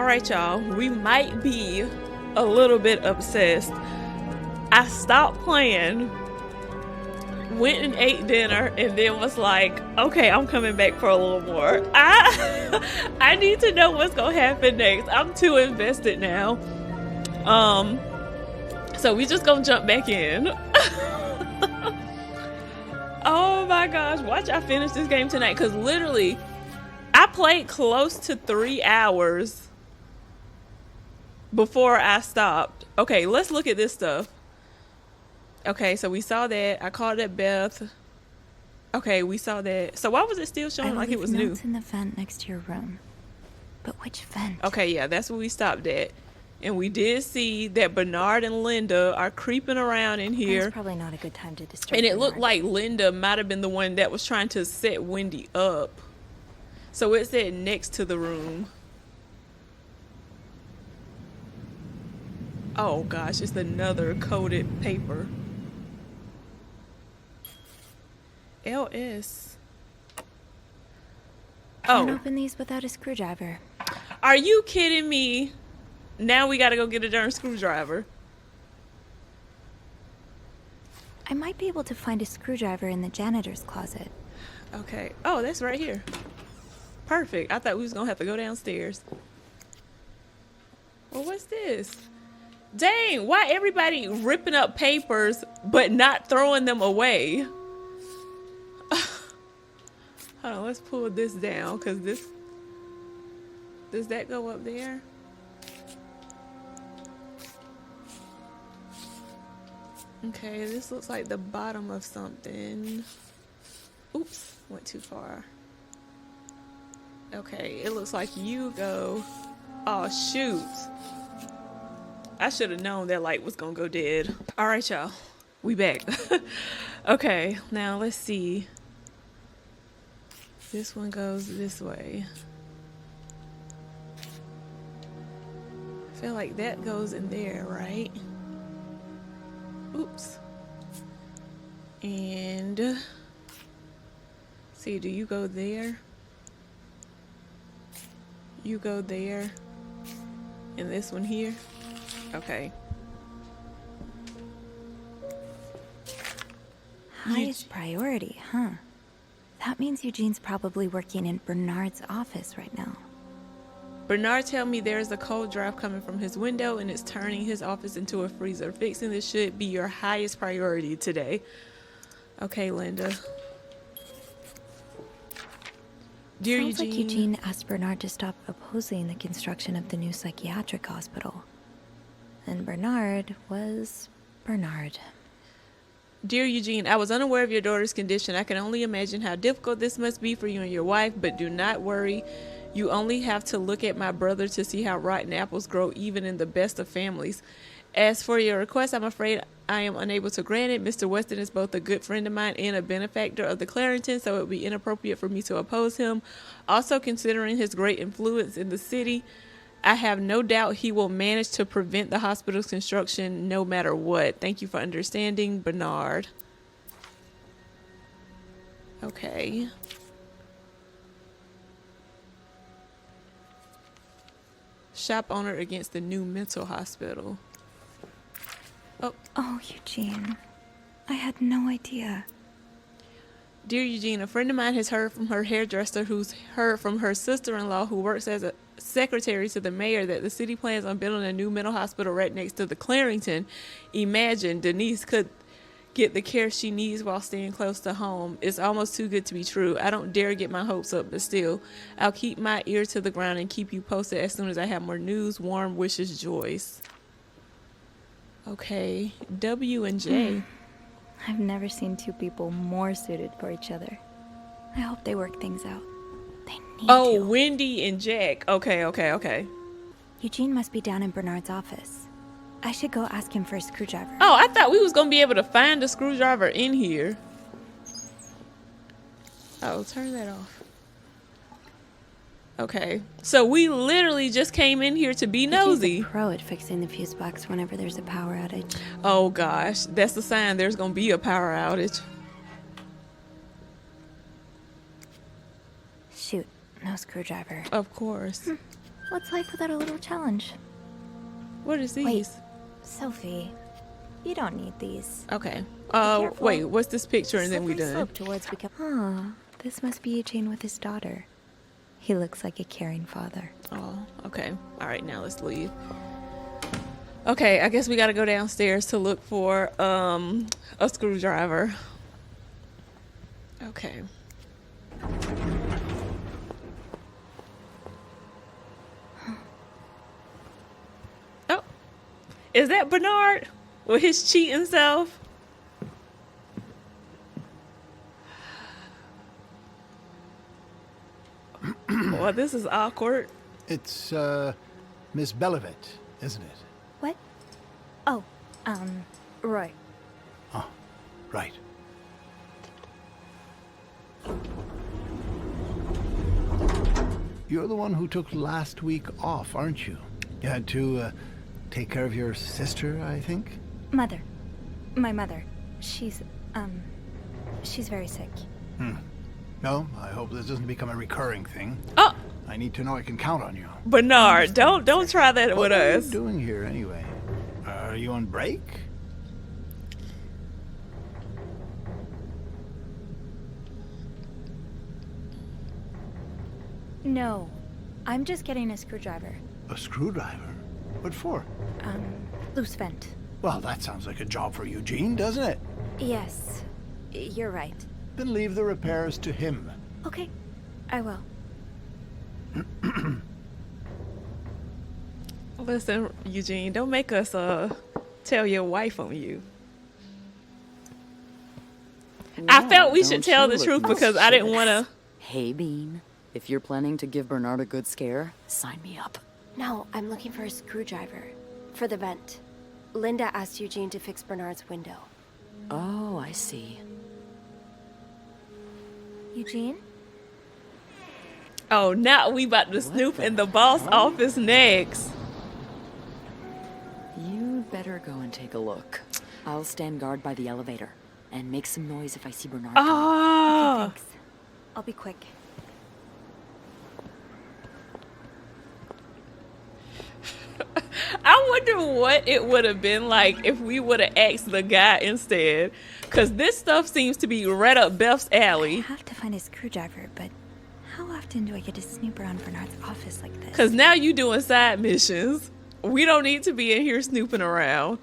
Alright, y'all, we might be a little bit obsessed. I stopped playing, went and ate dinner, and then was like, okay, I'm coming back for a little more. I need to know what's gonna happen next. I'm too invested now. So we just gonna jump back in. Oh my gosh, watch I finish this game tonight, because literally I played close to 3 hours before I stopped. Okay, let's look at this stuff. Okay, so we saw that. I called it Beth. Okay, we saw that. So why was it still showing like it was new? Notes in the vent next to your room. But which vent? Okay, yeah, that's where we stopped at. And we did see that Bernard and Linda are creeping around in here. That's probably not a good time to disturb And it looked Bernard. like Linda might have been the one that was trying to set Wendy up. So it said next to the room. Oh gosh, it's another coated paper. LS. Can't Oh, open these without a screwdriver. are you kidding me? Now we gotta go get a darn screwdriver. I might be able to find a screwdriver in the janitor's closet. Okay. Oh, that's right here. Perfect. I thought we was gonna have to go downstairs. Well, what's this? Dang, why everybody ripping up papers but not throwing them away? Hold on, let's pull this down, because this... Does that go up there? Okay, this looks like the bottom of something. Oops, went too far. Okay, it looks like you go... Oh, shoot. I should have known that light was gonna go dead. All right, y'all. We back. Okay, now let's see. This one goes this way. I feel like that goes in there, right? Oops. And... See, do you go there? You go there. And this one here? Okay. Highest priority, huh? That means Eugene's probably working in Bernard's office right now. Bernard tell me there's a cold draft coming from his window and it's turning his office into a freezer. Fixing this should be your highest priority today. Okay, Linda. Dear Sounds Eugene. like Eugene asked Bernard to stop opposing the construction of the new psychiatric hospital. And Bernard was Bernard. Dear Eugene, I was unaware of your daughter's condition. I can only imagine how difficult this must be for you and your wife, but do not worry. You only have to look at my brother to see how rotten apples grow even in the best of families. As for your request, I'm afraid I am unable to grant it. Mr. Weston is both a good friend of mine and a benefactor of the Clarendon, so it would be inappropriate for me to oppose him. Also, considering his great influence in the city, I have no doubt he will manage to prevent the hospital's construction no matter what. Thank you for understanding, Bernard. Okay. Shop owner against the new mental hospital. Oh, Eugene. I had no idea. Dear Eugene, a friend of mine has heard from her hairdresser who's heard from her sister-in-law who works as a secretary to the mayor that the city plans on building a new mental hospital right next to the Clarendon. Imagine Denise could get the care she needs while staying close to home. It's almost too good to be true. I don't dare get my hopes up, but still, I'll keep my ear to the ground and keep you posted as soon as I have more news. Warm wishes, Joyce. Okay, W and J. I've never seen two people more suited for each other. I hope they work things out. They need Oh, to. Wendy and Jack. Okay. Eugene must be down in Bernard's office. I should go ask him for a screwdriver. Oh, I thought we was gonna be able to find a screwdriver in here. Oh, turn that off. Okay, so we literally just came in here to be Eugene's nosy. a pro at fixing the fuse box whenever there's a power outage. Oh gosh, that's the sign there's gonna be a power outage. Shoot, no screwdriver. Of course. What's life without a little challenge? What is these? Wait. Sophie, you don't need these. Okay. careful. Wait, what's this picture and then we Slippery done? slope towards Huh, this must be Eugene with his daughter. He looks like a caring father. Oh, okay. All right, now let's leave. Okay, I guess we got to go downstairs to look for a screwdriver. Okay. Oh, is that Bernard with his cheating self? Well, this is awkward. It's, Miss Belivet, isn't it? What? Oh, Roy. Oh, right. You're the one who took last week off, aren't you? You had to, take care of your sister, I think? Mother. My mother. She's very sick. No, I hope this doesn't become a recurring thing. Oh, I need to know I can count on you. Bernard, don't try that with What are us. you doing here, anyway? Are you on break? No. I'm just getting a screwdriver. A screwdriver? What for? Loose vent. Well, that sounds like a job for Eugene, doesn't it? Yes. You're right. Then leave the repairs to him. Okay. I will. Listen, Eugene, don't make us tell your wife on you. I felt we should tell the truth because I didn't want to. Hey, Bean. If you're planning to give Bernard a good scare, sign me up. No, I'm looking for a screwdriver. For the vent. Linda asked Eugene to fix Bernard's window. Oh, I see. Eugene? Oh, now we about to snoop in the boss office next. You'd better go and take a look. I'll stand guard by the elevator and make some noise if I see Bernard. Oh, Thanks. I'll be quick. I wonder what it would have been like if we would have asked the guy instead. Because this stuff seems to be right up Beth's I alley. have to find a screwdriver, but how often do I get to snoop around Bernard's office like this? Because now you doing side missions. We don't need to be in here snooping around.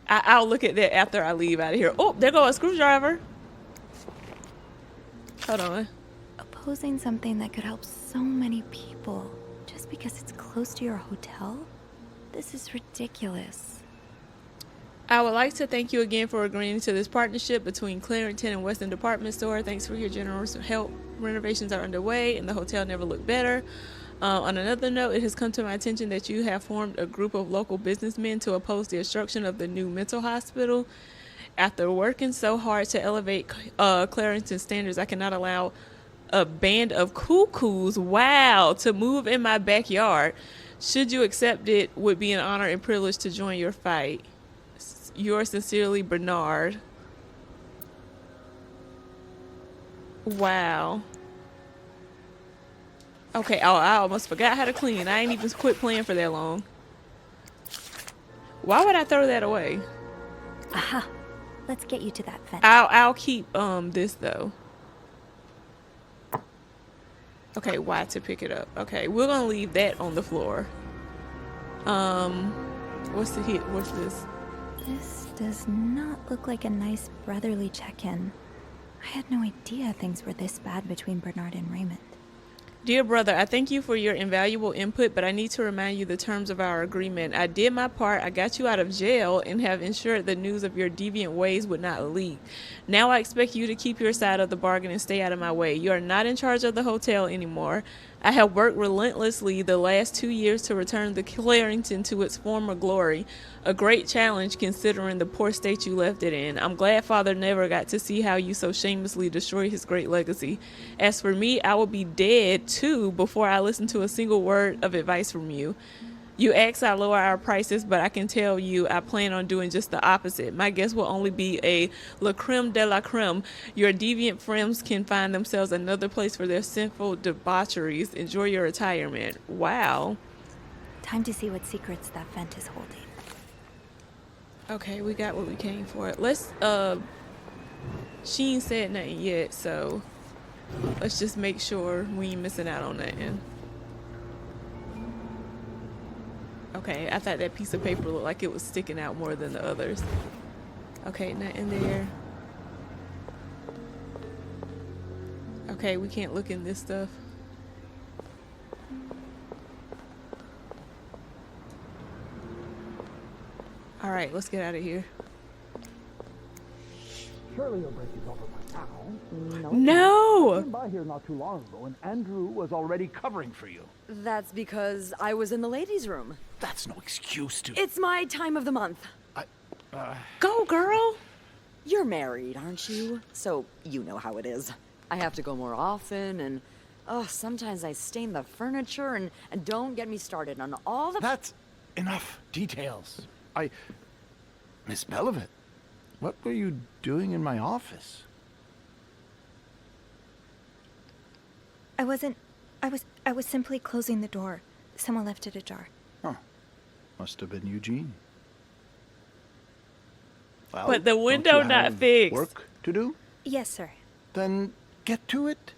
I'll look at that after I leave out of here. Oh, there goes a screwdriver. Hold on. Opposing something that could help so many people just because it's close to your hotel? This is ridiculous. I would like to thank you again for agreeing to this partnership between Clarendon and Weston Department Store. Thanks for your generous help. Renovations are underway and the hotel never looked better. On another note, it has come to my attention that you have formed a group of local businessmen to oppose the construction of the new mental hospital. After working so hard to elevate Clarendon standards, I cannot allow a band of cuckoos, to move in my backyard. Should you accept it, would be an honor and privilege to join your fight. Yours sincerely, Bernard. Wow. Okay, oh, I almost forgot how to clean. I ain't even quit playing for that long. Why would I throw that away? Aha! Let's get you to that vent. I'll keep this though. Okay, Y to pick it up. Okay, we're gonna leave that on the floor. What's the hit? What's this? This does not look like a nice brotherly check-in. I had no idea things were this bad between Bernard and Raymond. Dear brother, I thank you for your invaluable input, but I need to remind you the terms of our agreement. I did my part. I got you out of jail and have ensured the news of your deviant ways would not leak. Now I expect you to keep your side of the bargain and stay out of my way. You are not in charge of the hotel anymore. I have worked relentlessly the last 2 years to return the Clarendon to its former glory. A great challenge considering the poor state you left it in. I'm glad Father never got to see how you so shamelessly destroyed his great legacy. As for me, I will be dead too before I listen to a single word of advice from you. You asked I lower our prices, but I can tell you I plan on doing just the opposite. My guests will only be a la creme de la creme. Your deviant friends can find themselves another place for their sinful debaucheries. Enjoy your retirement. Wow. Time to see what secrets that vent is holding. Okay, we got what we came for. Let's, she ain't said nothing yet, so let's just make sure we ain't missing out on nothing. Okay, I thought that piece of paper looked like it was sticking out more than the others. Okay, nothing there. Okay, we can't look in this stuff. Alright, let's get out of here. Surely your break is over by now. No! I came by here not too long ago, and Andrew was already covering for you. That's because I was in the ladies' room. That's no excuse to... It's my time of the month. Go, girl! You're married, aren't you? So you know how it is. I have to go more often, and sometimes I stain the furniture, and don't get me started on all the... That's enough details. Miss Belivet, what were you doing in my office? I was simply closing the door. Someone left it ajar. Huh. Must have been Eugene. Well, But the don't window you not have fixed. Work to do? Yes, sir. Then get to it.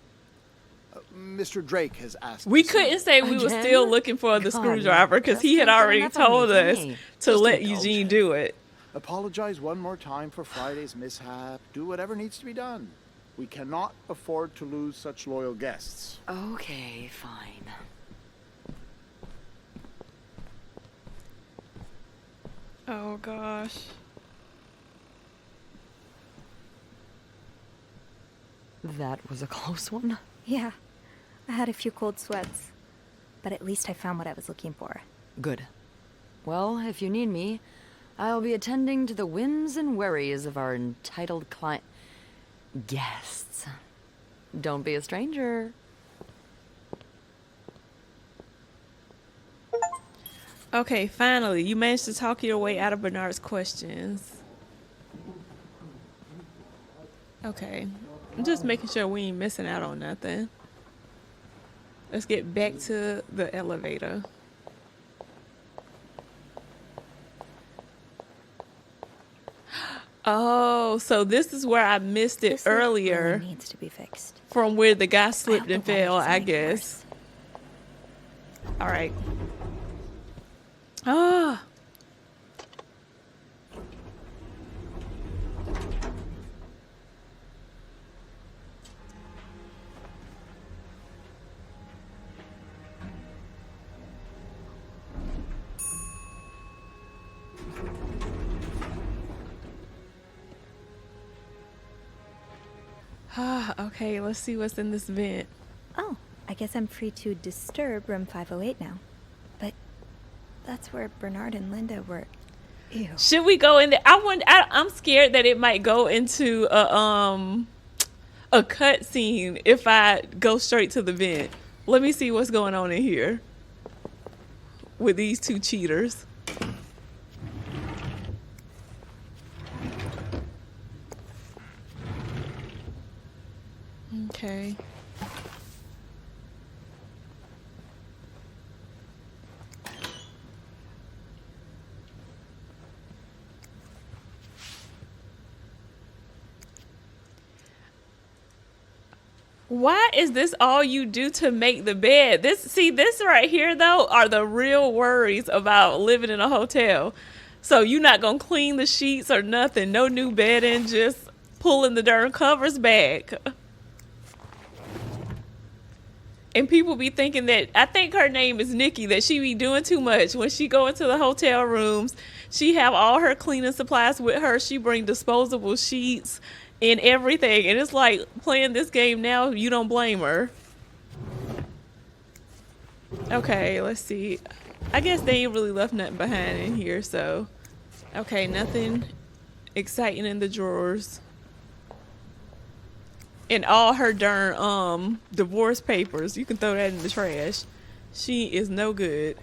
Mr. Drake has asked. We to see couldn't you. say we were Again? still looking for the God, screwdriver because just he had can't get already enough of me, told can us he? to Just let indulge. Eugene do it. Apologize one more time for Friday's mishap. Do whatever needs to be done. We cannot afford to lose such loyal guests. Okay, fine. Oh gosh. That was a close one. Yeah, I had a few cold sweats, but at least I found what I was looking for. Good. Well, if you need me, I'll be attending to the whims and worries of our entitled client... guests. Don't be a stranger. Okay, finally, you managed to talk your way out of Bernard's questions. Okay, I'm just making sure we ain't missing out on nothing. Let's get back to the elevator. Oh, so this is where I missed it This lift earlier really needs to be fixed. from where the guy I slipped hope and the water fell, doesn't I make it guess. worse. All right. Ah. Okay, let's see what's in this vent. Oh, I guess I'm free to disturb room 508 now. But that's where Bernard and Linda were. Ew. Should we go in there? I'm scared that it might go into a cut scene if I go straight to the vent. Let me see what's going on in here with these two cheaters. Okay. Why is this all you do to make the bed? This right here though are the real worries about living in a hotel. So you're not gonna clean the sheets or nothing. No new bedding, just pulling the darn covers back. And people be thinking that, I think her name is Nikki, that she be doing too much. When she go into the hotel rooms, she have all her cleaning supplies with her. She bring disposable sheets and everything. And it's like playing this game now, you don't blame her. Okay, let's see. I guess they ain't really left nothing behind in here, so. Okay, nothing exciting in the drawers. And all her darn divorce papers. You can throw that in the trash. She is no good.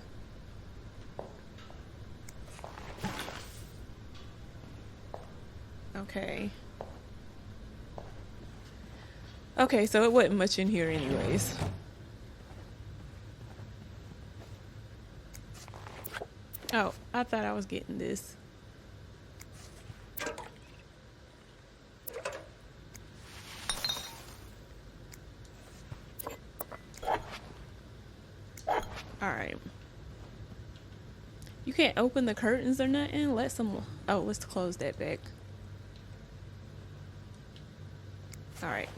Okay. Okay, so it wasn't much in here anyways. Oh, I thought I was getting this. Alright. You can't open the curtains or nothing? Let some... Oh, let's close that back. Alright.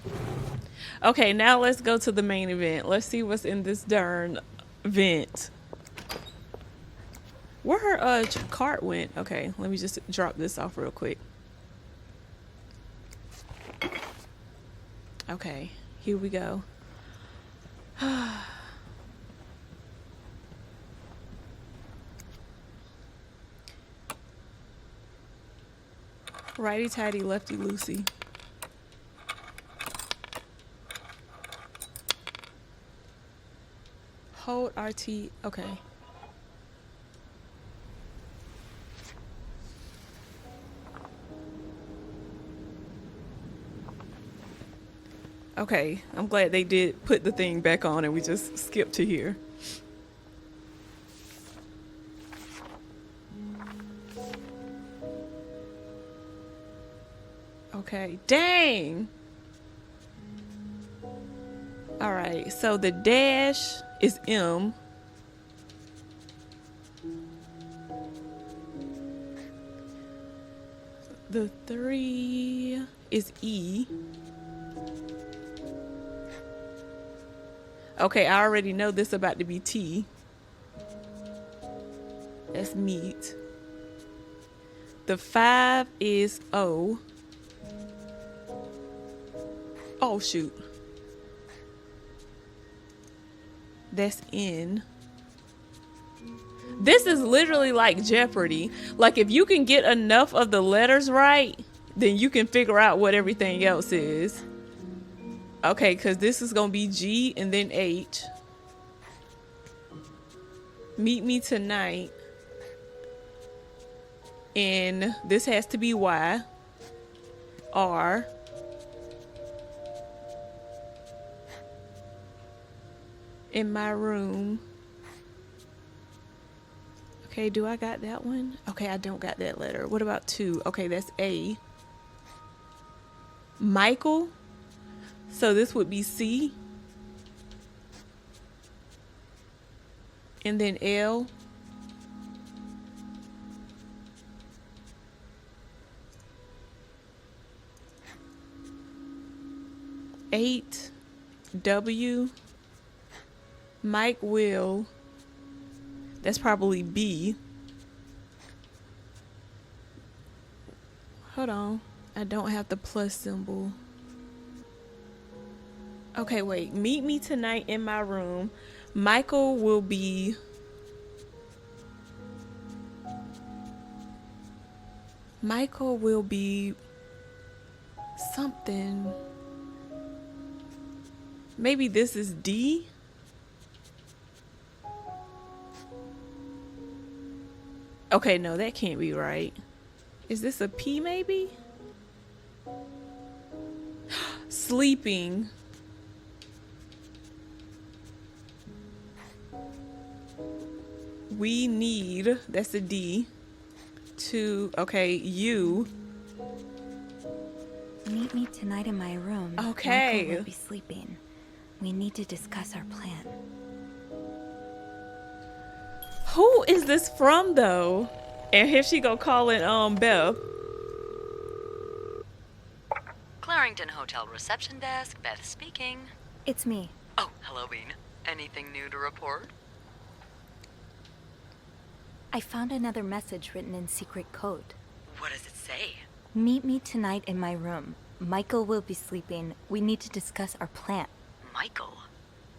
Okay, now let's go to the main event. Let's see what's in this darn vent. Where her cart went. Okay, let me just drop this off real quick. Okay, here we go. Righty tighty, lefty loosey. Hold RT. Okay. Okay, I'm glad they did put the thing back on and we just skipped to here. Okay, dang! Alright, so the dash is M. The 3 is E. Okay, I already know this about to be T. That's meat. The 5 is O. Oh, shoot. That's N. This is literally like Jeopardy. Like, if you can get enough of the letters right, then you can figure out what everything else is. Okay, because this is going to be G and then H. Meet me tonight. And this has to be Y. R. In my room. Okay, do I got that one? Okay, I don't got that letter. What about 2? Okay, that's A. Michael. So this would be C. And then L. Eight. W. Mike Will. That's probably B. Hold on. I don't have the plus symbol. Okay, wait. Meet me tonight in my room. Michael will be... Michael will be... something. Maybe this is D? Okay, no, that can't be right. Is this a P maybe? Sleeping. We need, that's a D, to, okay, U. Meet me tonight in my room. Okay. Michael will be sleeping. We need to discuss our plan. Who is this from though? And here she go calling Beth. Clarington Hotel reception desk, Beth speaking. It's me. Oh, hello, Bean. Anything new to report? I found another message written in secret code. What does it say? Meet me tonight in my room. Michael will be sleeping. We need to discuss our plan. Michael?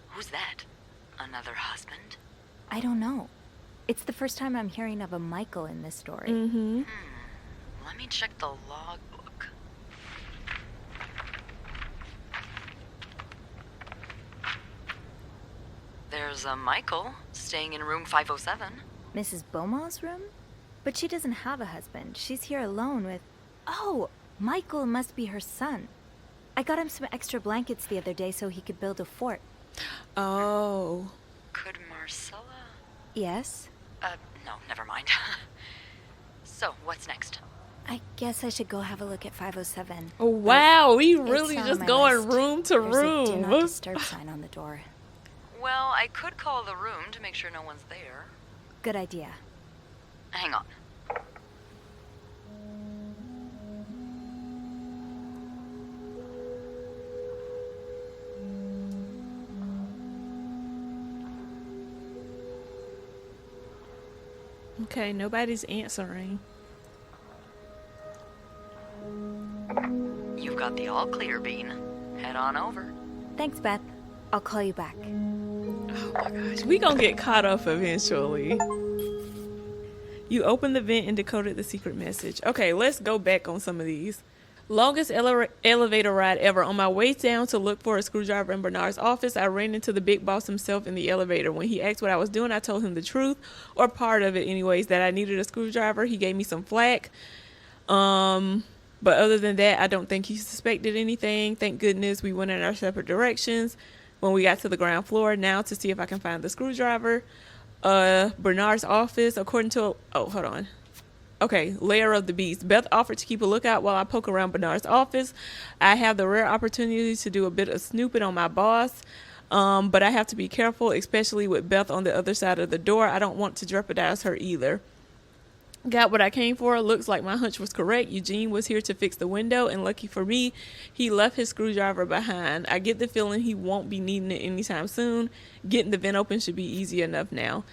Who's that? Another husband? I don't know. It's the first time I'm hearing of a Michael in this story. Mm-hmm. Let me check the logbook. There's a Michael staying in room 507. Mrs. Beaumont's room? But she doesn't have a husband. She's here alone with... Oh, Michael must be her son. I got him some extra blankets the other day so he could build a fort. Oh. Could Marcella? Yes? No, never mind. So, what's next? I guess I should go have a look at 507. Oh, wow, we It's really not on just my going list. room to There's a do room. not disturb sign on the door. Well, I could call the room to make sure no one's there. Good idea. Hang on. Okay, nobody's answering. You've got the all clear, Bean. Head on over. Thanks, Beth. I'll call you back. Oh my gosh, we gonna get caught up eventually. You opened the vent and decoded the secret message. Okay, let's go back on some of these. Longest elevator ride ever. On my way down to look for a screwdriver in Bernard's office, I ran into the big boss himself in the elevator. When he asked what I was doing, I told him the truth, or part of it anyways, that I needed a screwdriver. He gave me some flack. But other than that, I don't think he suspected anything. Thank goodness we went in our separate directions when we got to the ground floor. Now to see if I can find the screwdriver. Bernard's office, according to... Oh, hold on. Okay, layer of the beast. Beth offered to keep a lookout while I poke around Bernard's office. I have the rare opportunity to do a bit of snooping on my boss, but I have to be careful, especially with Beth on the other side of the door. I don't want to jeopardize her either. Got what I came for. Looks like my hunch was correct. Eugene was here to fix the window, and lucky for me, he left his screwdriver behind. I get the feeling he won't be needing it anytime soon. Getting the vent open should be easy enough now.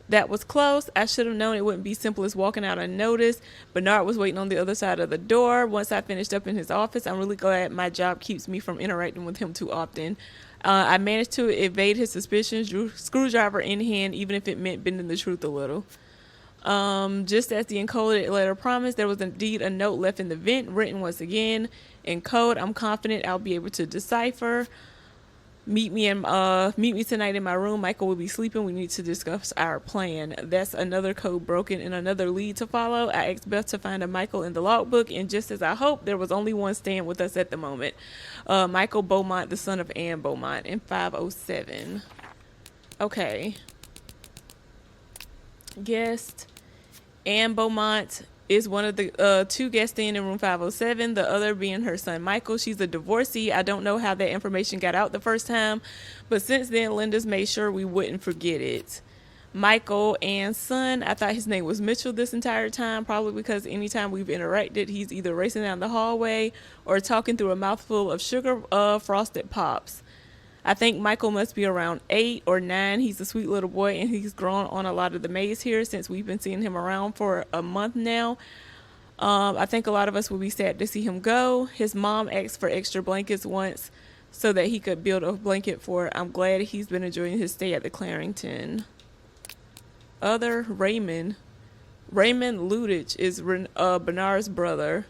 That was close. I should have known it wouldn't be simple as walking out unnoticed. Bernard was waiting on the other side of the door. Once I finished up in his office, I'm really glad my job keeps me from interacting with him too often. I managed to evade his suspicions, drew screwdriver in hand, even if it meant bending the truth a little. Just as the encoded letter promised, there was indeed a note left in the vent, written once again in code I'm confident I'll be able to decipher. Meet me tonight in my room. Michael will be sleeping. We need to discuss our plan. That's another code broken and another lead to follow. I asked Beth to find a Michael in the logbook, and just as I hoped, there was only one staying with us at the moment. Michael Beaumont, the son of Anne Beaumont, in 507. Okay. Guest Anne Beaumont is one of the two guests staying in room 507, the other being her son Michael. She's a divorcee. I don't know how that information got out the first time, but since then Linda's made sure we wouldn't forget it. Michael, Anne's son, I thought his name was Mitchell this entire time, probably because anytime we've interacted, he's either racing down the hallway or talking through a mouthful of sugar frosted pops. I think Michael must be around 8 or 9. He's a sweet little boy, and he's grown on a lot of the maids here since we've been seeing him around for a month now. I think a lot of us will be sad to see him go. His mom asked for extra blankets once so that he could build a blanket fort. I'm glad he's been enjoying his stay at the Clarington. Other Raymond Lutich is Bernard's brother.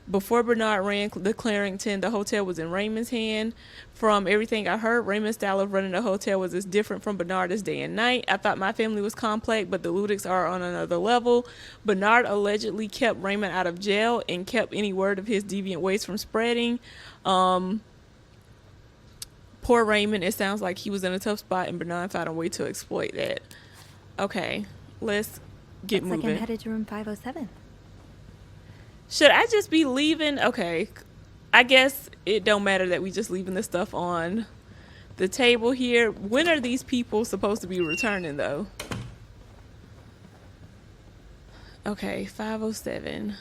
Before Bernard ran the Clarington, the hotel was in Raymond's hand. From everything I heard, Raymond's style of running the hotel was as different from Bernard as day and night. I thought my family was complex, but the Lutichs are on another level. Bernard allegedly kept Raymond out of jail and kept any word of his deviant ways from spreading. Poor Raymond, it sounds like he was in a tough spot, and Bernard found a way to exploit that. Okay, let's get moving. Looks like I'm headed to room 507. Should I just be leaving? Okay, I guess it don't matter that we just leaving this stuff on the table here. When are these people supposed to be returning, though? Okay, 507.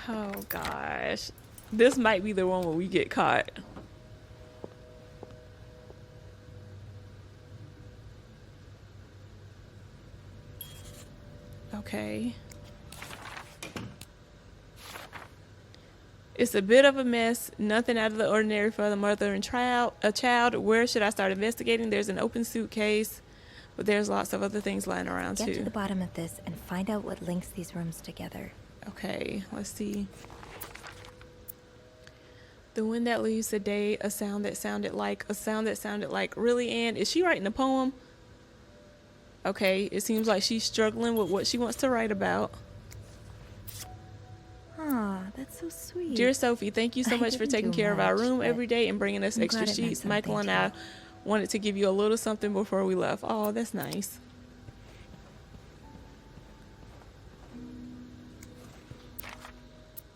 Oh, gosh. This might be the one where we get caught. Okay. It's a bit of a mess. Nothing out of the ordinary for the mother and a child. Where should I start investigating? There's an open suitcase, but there's lots of other things lying around Get too. to the bottom of this and find out what links these rooms together. Okay, let's see. The wind that leaves the day, a sound that sounded like. Really, Anne? Is she writing a poem? Okay, it seems like she's struggling with what she wants to write about. Aw, that's so sweet. Dear Sophie, thank you so I much for didn't taking do care of our much, room but every day and bringing us I'm extra glad it meant sheets. Michael and something to I wanted to give you a little something before we left. Oh, that's nice.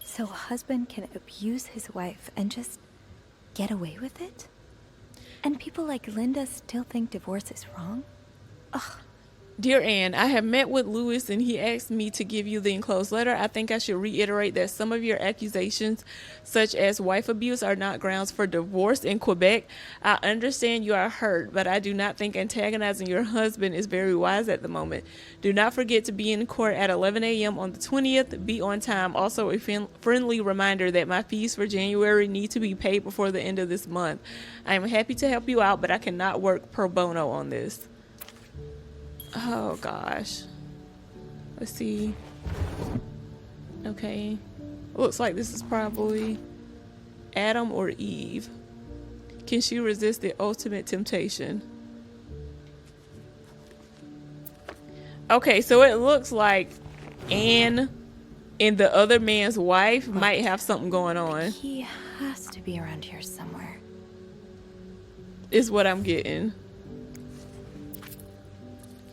So a husband can abuse his wife and just get away with it? And people like Linda still think divorce is wrong? Dear Anne, I have met with Louis and he asked me to give you the enclosed letter. I think I should reiterate that some of your accusations, such as wife abuse, are not grounds for divorce in Quebec. I understand you are hurt, but I do not think antagonizing your husband is very wise at the moment. Do not forget to be in court at 11 a.m. on the 20th. Be on time. Also, a friendly reminder that my fees for January need to be paid before the end of this month. I am happy to help you out, but I cannot work pro bono on this. Oh gosh. Let's see. Okay. Looks like this is probably Adam or Eve. Can she resist the ultimate temptation? Okay, so it looks like Anne and the other man's wife might have something going on, He has to be around here somewhere. is what I'm getting.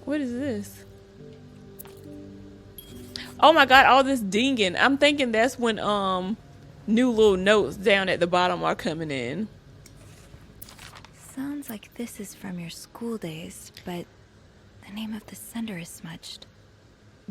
What is this? Oh my god, all this dinging. I'm thinking that's when new little notes down at the bottom are coming in. Sounds like this is from your school days, but the name of the sender is smudged.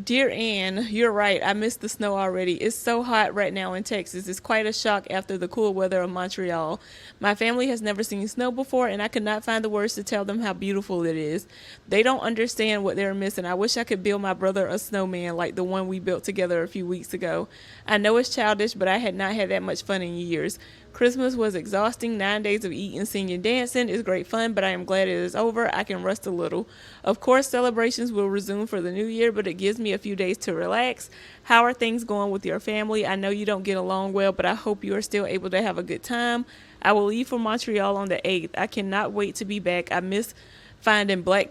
Dear Anne, you're right. I missed the snow already. It's so hot right now in Texas. It's quite a shock after the cool weather of Montreal. My family has never seen snow before, and I could not find the words to tell them how beautiful it is. They don't understand what they're missing. I wish I could build my brother a snowman like the one we built together a few weeks ago. I know it's childish, but I had not had that much fun in years. Christmas was exhausting. 9 days of eating, singing, dancing is great fun, but I am glad it is over. I can rest a little. Of course, celebrations will resume for the new year, but it gives me a few days to relax. How are things going with your family? I know you don't get along well, but I hope you are still able to have a good time. I will leave for Montreal on the 8th. I cannot wait to be back. I miss finding black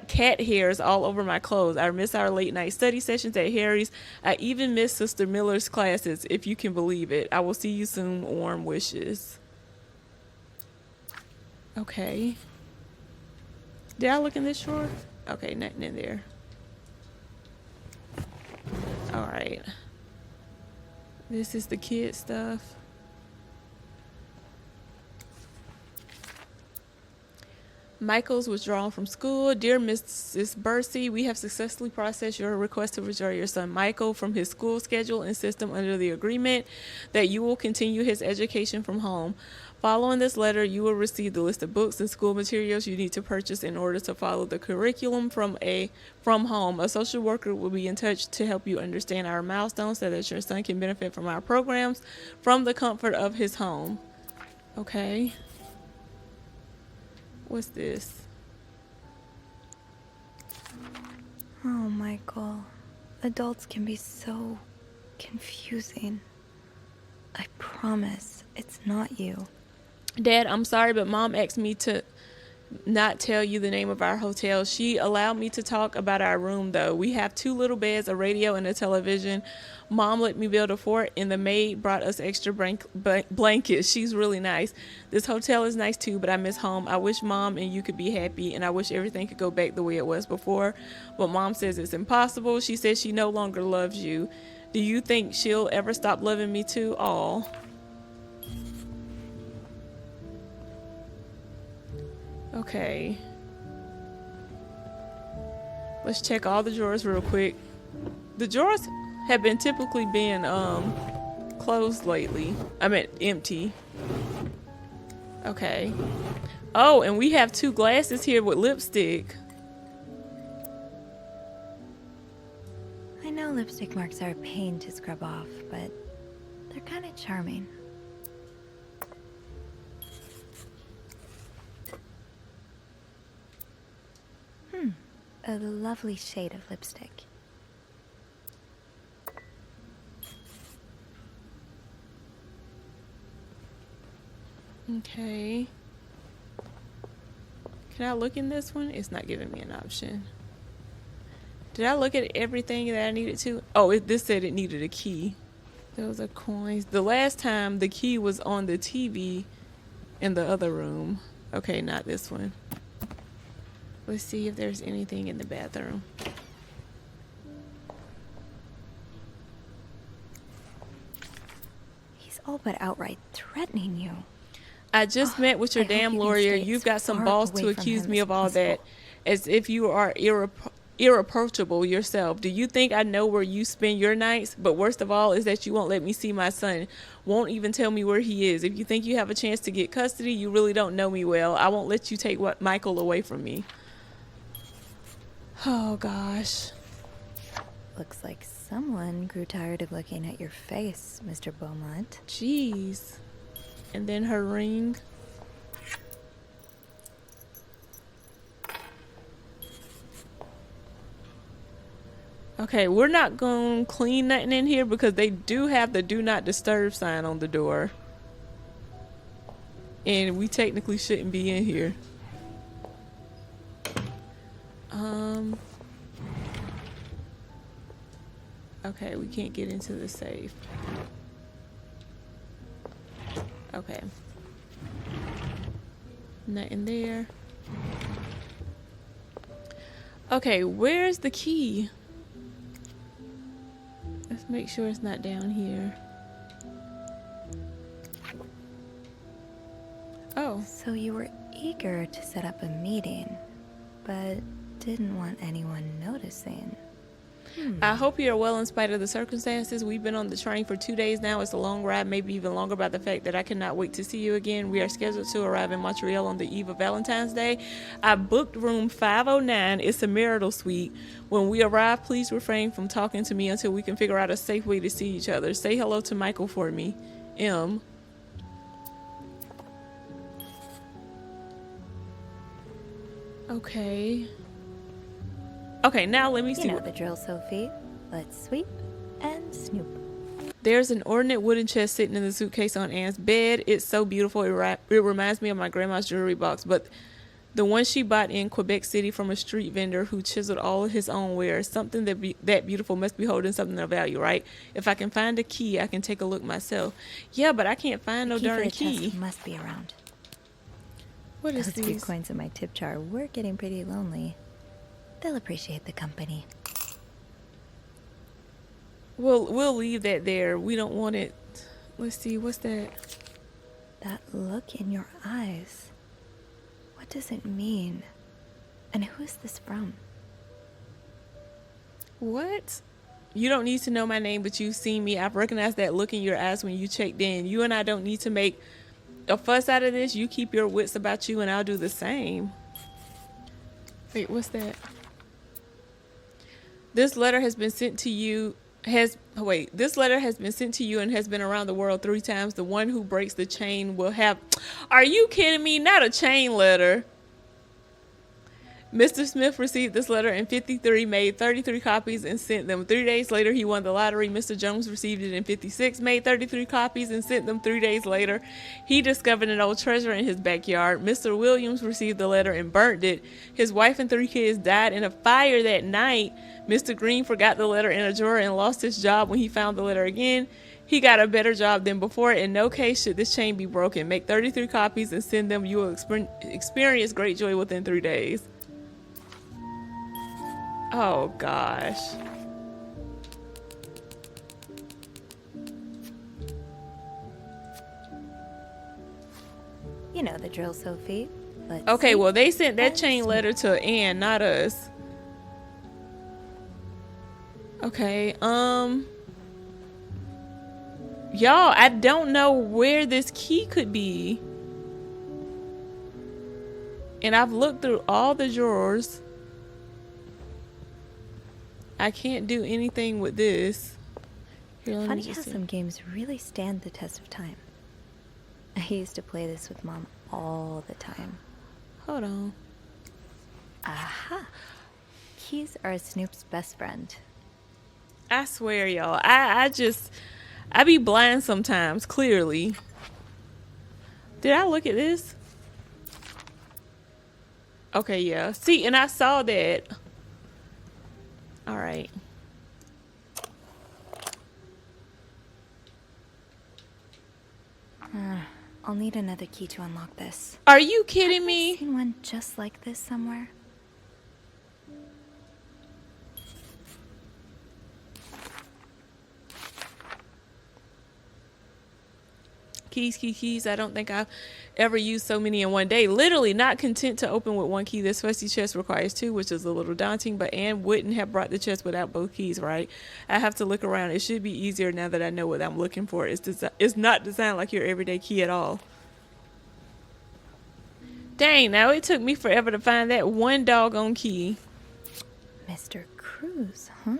cat hairs all over my clothes. I miss our late night study sessions at Harry's. I even miss Sister Miller's classes, if you can believe it. I will see you soon. Warm wishes. Okay. Did I look in this drawer? Okay, nothing in there. Alright. This is the kid stuff. Michael's withdrawal from school. Dear Mrs. Bursey, we have successfully processed your request to withdraw your son Michael from his school schedule and system under the agreement that you will continue his education from home. Following this letter, you will receive the list of books and school materials you need to purchase in order to follow the curriculum from home. A social worker will be in touch to help you understand our milestones so that your son can benefit from our programs from the comfort of his home. Okay. What's this? Oh, Michael. Adults can be so confusing. I promise it's not you. Dad, I'm sorry, but Mom asked me to not tell you the name of our hotel. She allowed me to talk about our room, though. We have 2 little beds, a radio, and a television. Mom let me build a fort, and the maid brought us extra blankets. She's really nice. This hotel is nice, too, but I miss home. I wish Mom and you could be happy, and I wish everything could go back the way it was before. But Mom says it's impossible. She says she no longer loves you. Do you think she'll ever stop loving me, too? Aw. Okay. Let's check all the drawers real quick. The drawers have been typically being closed lately. I mean empty. Okay. Oh, and we have 2 glasses here with lipstick. I know lipstick marks are a pain to scrub off, but they're kind of charming. A lovely shade of lipstick. Okay. Can I look in this one? It's not giving me an option. Did I look at everything that I needed to? Oh, this said it needed a key. Those are coins. The last time the key was on the TV in the other room. Okay, not this one. Let's see if there's anything in the bathroom. He's all but outright threatening you. I just met with your I hope damn you can lawyer. stay You've as got some far balls away to from accuse him me as of all that, possible. as if you are irreproachable yourself. Do you think I know where you spend your nights? But worst of all is that you won't let me see my son. Won't even tell me where he is. If you think you have a chance to get custody, you really don't know me well. I won't let you take Michael away from me. Oh gosh. Looks like someone grew tired of looking at your face, Mr. Beaumont. Jeez. And then her ring. Okay, we're not going to clean nothing in here because they do have the do not disturb sign on the door. And we technically shouldn't be in here. Okay, we can't get into the safe. Okay. Nothing there. Okay, where's the key? Let's make sure it's not down here. Oh. So you were eager to set up a meeting, but didn't want anyone noticing. I hope you're well in spite of the circumstances. We've been on the train for 2 days now. It's a long ride, maybe even longer by the fact that I cannot wait to see you again. We are scheduled to arrive in Montreal on the eve of Valentine's Day. I booked room 509. It's a marital suite. When we arrive, please refrain from talking to me until we can figure out a safe way to see each other. Say hello to Michael for me. M. Okay. Okay, now let me see. You know the drill, Sophie. Let's sweep and snoop. There's an ornate wooden chest sitting in the suitcase on Anne's bed. It's so beautiful. It reminds me of my grandma's jewelry box, but the one she bought in Quebec City from a street vendor who chiseled all of his own wares. Something that beautiful must be holding something of value, right? If I can find a key, I can take a look myself. Yeah, but I can't find no darn key. Chest must be around. What is Those few these? coins in my tip jar were getting pretty lonely. They'll appreciate the company. We'll leave that there. We don't want it. Let's see. What's that? That look in your eyes. What does it mean? And who is this from? What? You don't need to know my name, but you've seen me. I've recognized that look in your eyes when you checked in. You and I don't need to make a fuss out of this. You keep your wits about you and I'll do the same. Wait, what's that? This letter has been sent to you. This letter has been sent to you and has been around the world 3 times. The one who breaks the chain will have. Are you kidding me? Not a chain letter. Mr. Smith received this letter in 53, made 33 copies and sent them. 3 days later, he won the lottery. Mr. Jones received it in 56, made 33 copies and sent them. 3 days later, he discovered an old treasure in his backyard. Mr. Williams received the letter and burnt it. His wife and 3 kids died in a fire that night. Mr. Green forgot the letter in a drawer and lost his job when he found the letter again. He got a better job than before. In no case should this chain be broken. Make 33 copies and send them. You will experience great joy within 3 days. Oh, gosh. You know the drill, Sophie. Let's Okay, sweep well, they sent that and chain snoop. letter to Anne, not us. Okay, y'all, I don't know where this key could be. And I've looked through all the drawers. I can't do anything with this. Here, let me Funny just how see. some games really stand the test of time. I used to play this with Mom all the time. Hold on. Aha! Keys are Snoop's best friend. I swear, y'all, I be blind sometimes, clearly. Did I look at this? Okay, yeah. See, and I saw that. All right. I'll need another key to unlock this. Are you kidding me? Seen one just like this somewhere? Keys. I don't think I've ever used so many in one day. Literally not content to open with one key. This fussy chest requires two, which is a little daunting, but Anne wouldn't have brought the chest without both keys, right? I have to look around. It should be easier now that I know what I'm looking for. It's not designed like your everyday key at all. Dang, now it took me forever to find that one doggone key. Mr. Cruz, huh?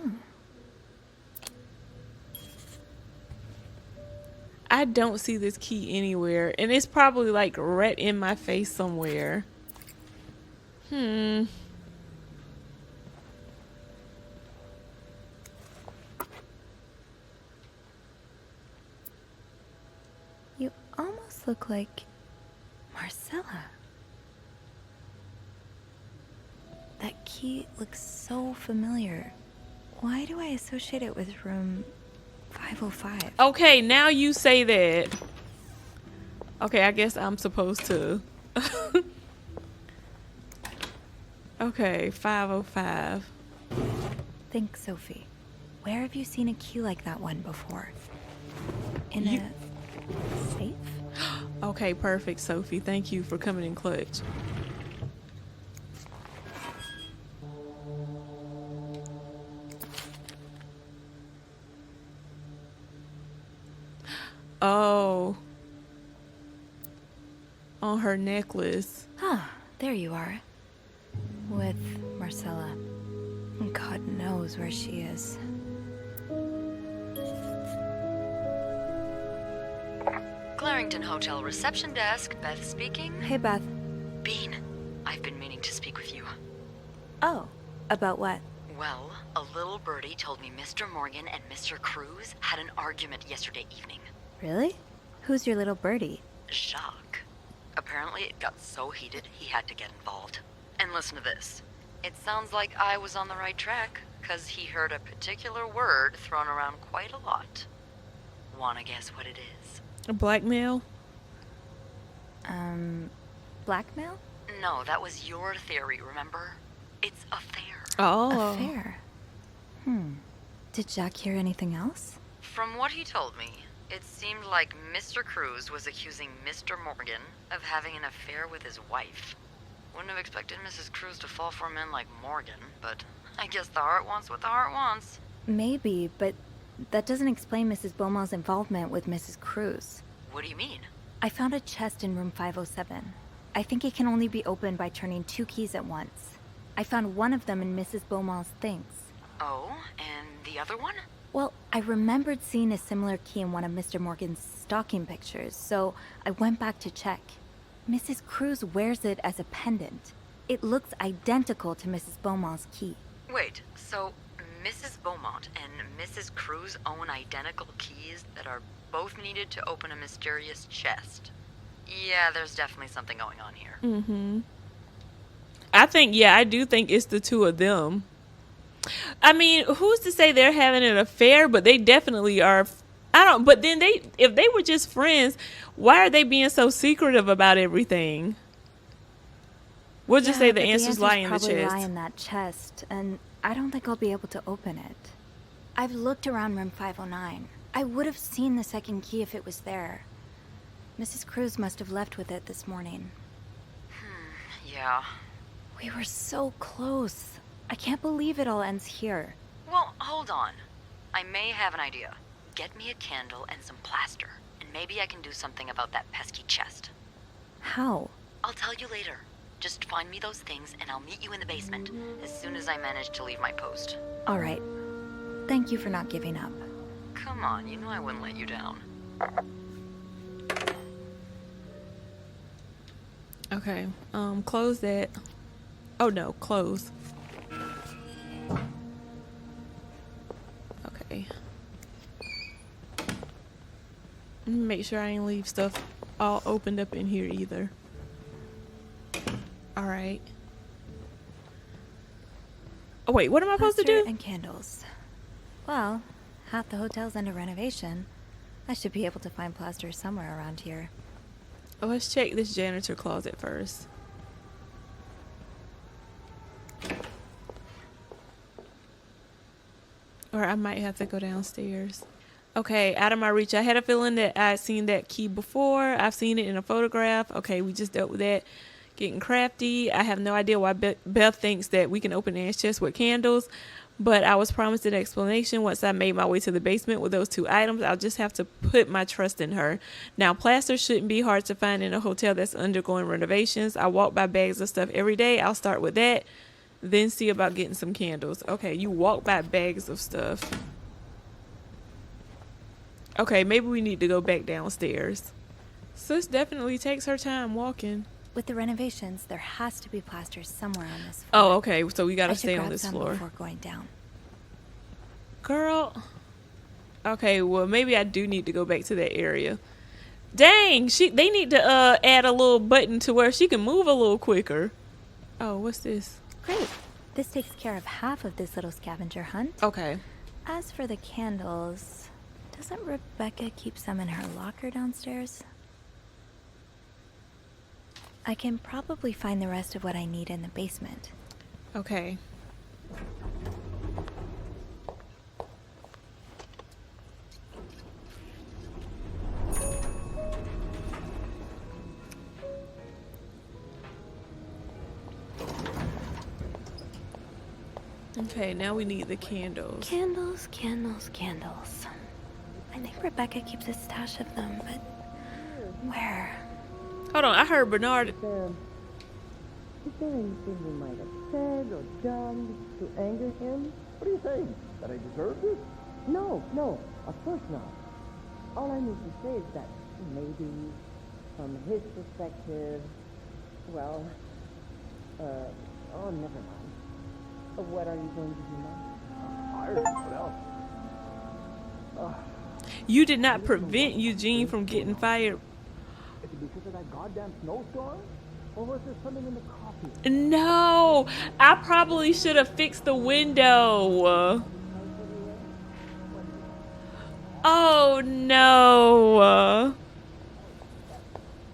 I don't see this key anywhere, and it's probably like right in my face somewhere. You almost look like Marcella. That key looks so familiar. Why do I associate it with room 505? Okay, now you say that. Okay, I guess I'm supposed to. Okay, 505. Think, Sophie. Where have you seen a key like that one before? In a safe? Okay, perfect, Sophie. Thank you for coming in clutch. Oh. On her necklace. Ah, there you are. With Marcella. God knows where she is. Clarington Hotel reception desk, Beth speaking. Hey, Beth. Bean, I've been meaning to speak with you. Oh, about what? Well, a little birdie told me Mr. Morgan and Mr. Cruz had an argument yesterday evening. Really? Who's your little birdie? Jacques. Apparently it got so heated he had to get involved. And listen to this. It sounds like I was on the right track, 'cause he heard a particular word thrown around quite a lot. Wanna guess what it is? Blackmail? Blackmail? No, that was your theory, remember? It's affair. Oh. Affair. Did Jack hear anything else? From what he told me, it seemed like Mr. Cruz was accusing Mr. Morgan of having an affair with his wife. Wouldn't have expected Mrs. Cruz to fall for a man like Morgan, but I guess the heart wants what the heart wants. Maybe, but that doesn't explain Mrs. Beaumont's involvement with Mrs. Cruz. What do you mean? I found a chest in room 507. I think it can only be opened by turning 2 keys at once. I found one of them in Mrs. Beaumont's things. Oh, and the other one? Well, I remembered seeing a similar key in one of Mr. Morgan's stocking pictures, so I went back to check. Mrs. Cruz wears it as a pendant. It looks identical to Mrs. Beaumont's key. Wait, so Mrs. Beaumont and Mrs. Cruz own identical keys that are both needed to open a mysterious chest? Yeah, there's definitely something going on here. I do think it's the two of them. I mean, who's to say they're having an affair, but they definitely are. But then if they were just friends, why are they being so secretive about everything? We'll just say the answers lie in the probably chest. lie in that chest, and I don't think I'll be able to open it. I've looked around room 509. I would have seen the second key if it was there. Mrs. Cruz must have left with it this morning. Yeah. We were so close. I can't believe it all ends here. Well, hold on. I may have an idea. Get me a candle and some plaster, and maybe I can do something about that pesky chest. How? I'll tell you later. Just find me those things, and I'll meet you in the basement as soon as I manage to leave my post. All right. Thank you for not giving up. Come on, you know I wouldn't let you down. Okay. Close that. Oh no, close. Okay. Make sure I ain't leave stuff all opened up in here either. Alright. Oh, wait, what am I supposed to Plaster do? and candles. Well, half the hotel's under renovation. I should be able to find plaster somewhere around here. Oh, let's check this janitor closet first. Or I might have to go downstairs. Okay, out of my reach. I had a feeling that I'd seen that key before. I've seen it in a photograph. Okay, we just dealt with that. Getting crafty. I have no idea why Beth thinks that we can open Anne's chest with candles. But I was promised an explanation once I made my way to the basement with those two items. I'll just have to put my trust in her. Now, plaster shouldn't be hard to find in a hotel that's undergoing renovations. I walk by bags of stuff every day. I'll start with that. Then see about getting some candles. Okay, you walk by bags of stuff. Okay, maybe we need to go back downstairs. Sis definitely takes her time walking. With the renovations, there has to be plaster somewhere on this floor. Oh, okay, so we I gotta should stay on grab this some floor. before going down. Girl. Okay, well, maybe I do need to go back to that area. Dang, they need to add a little button to where she can move a little quicker. Oh, what's this? Great. This takes care of half of this little scavenger hunt. Okay. As for the candles, doesn't Rebecca keep some in her locker downstairs? I can probably find the rest of what I need in the basement. Okay. Okay, now we need the candles. Candles, candles, candles. I think Rebecca keeps a stash of them, but where? Hold on, I heard Bernard. Is there anything you might have said or done to anger him? What are you saying? That I deserve this? No, of course not. All I need to say is that maybe, from his perspective, well, oh, never mind. What are you going to do now? Fired? What else? You did not prevent Eugene from getting fired. Is it because of that goddamn snowstorm? Or was there something in the coffee? No, I probably should have fixed the window. Oh no.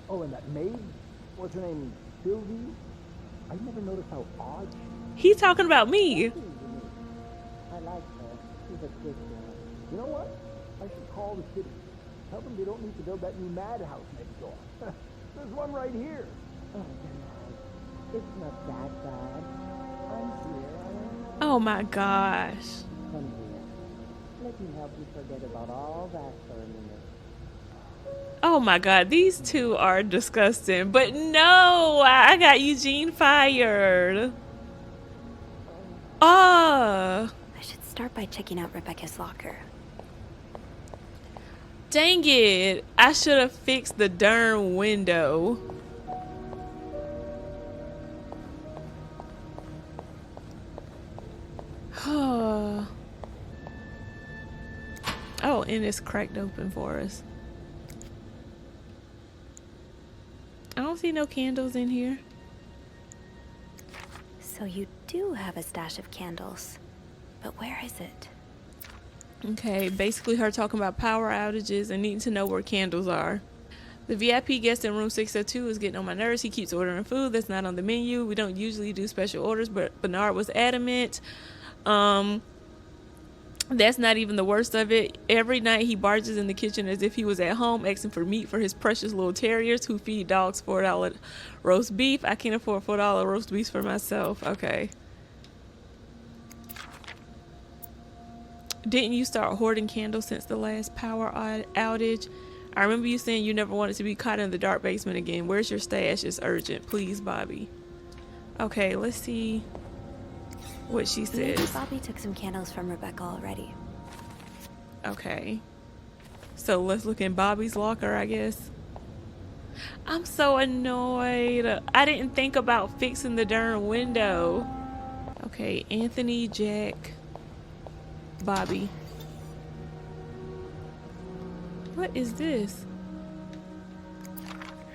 Oh, and that maid? What's her name? Sylvie? I never noticed how odd she He's talking about me. I like her. She's a good girl. You know what? I should call the city. Tell them they don't need to build that new madhouse next door. There's one right here. Oh, no. It's not that bad. I'm here. Oh my gosh. Come here. Let me help you forget about all that for a minute. Oh my god, these two are disgusting. But no, I got Eugene fired. I should start by checking out Rebecca's locker. Dang it. I should have fixed the darn window. Oh, and it's cracked open for us. I don't see no candles in here. So you do have a stash of candles. But where is it? Okay, basically her talking about power outages and needing to know where candles are. The VIP guest in room 602 is getting on my nerves. He keeps ordering food that's not on the menu. We don't usually do special orders, but Bernard was adamant. That's not even the worst of it. Every night he barges in the kitchen as if he was at home, asking for meat for his precious little terriers who feed dogs $4 roast beef. I can't afford $4 roast beef for myself. Okay. Didn't you start hoarding candles since the last power outage? I remember you saying you never wanted to be caught in the dark basement again. Where's your stash? It's urgent. Please, Bobby. Okay, let's see what she Maybe says. Bobby took some candles from Rebecca already. Okay. So let's look in Bobby's locker, I guess. I'm so annoyed. I didn't think about fixing the darn window. Okay, Anthony, Jack, Bobby. What is this?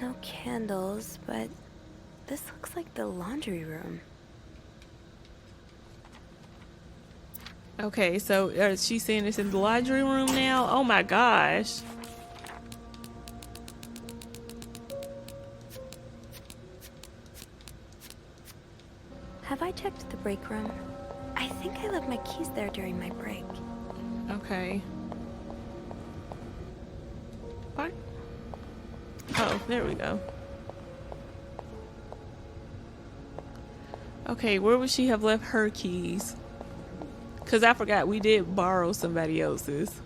No candles, but this looks like the laundry room. Okay, so she's saying it's in the laundry room now? Oh my gosh. Have I checked the break room? I think I left my keys there during my break. Okay. What? Oh, there we go. Okay, where would she have left her keys? Because I forgot we did borrow somebody else's.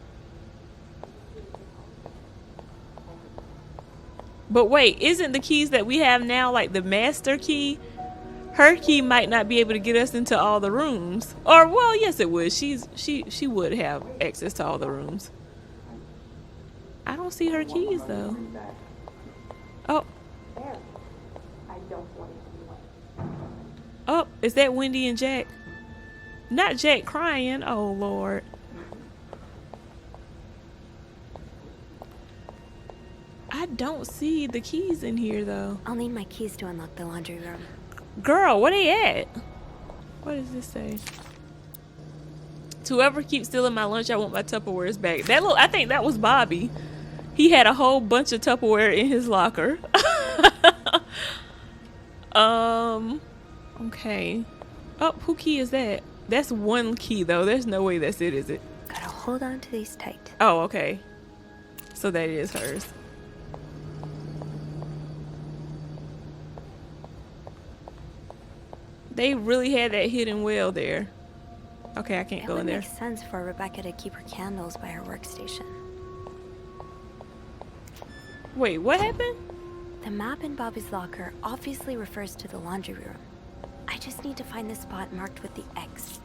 But wait, isn't the keys that we have now like the master key? Her key might not be able to get us into all the rooms. Or, well, yes it would. She would have access to all the rooms. I don't see her keys though. Oh. Oh, is that Wendy and Jack? Not Jack crying. Oh, Lord. I don't see the keys in here, though. I'll need my keys to unlock the laundry room. Girl, where they at? What does this say? To whoever keeps stealing my lunch, I want my Tupperwares back. That I think that was Bobby. He had a whole bunch of Tupperware in his locker. Okay. Oh, who key is that? That's one key, though. There's no way that's it, is it? Gotta hold on to these tight. Oh, okay. So that is hers. They really had that hidden well there. Okay, I can't go in there. It would make sense for Rebecca to keep her candles by her workstation. Wait, what happened? The map in Bobby's locker obviously refers to the laundry room. I just need to find the spot marked with the X.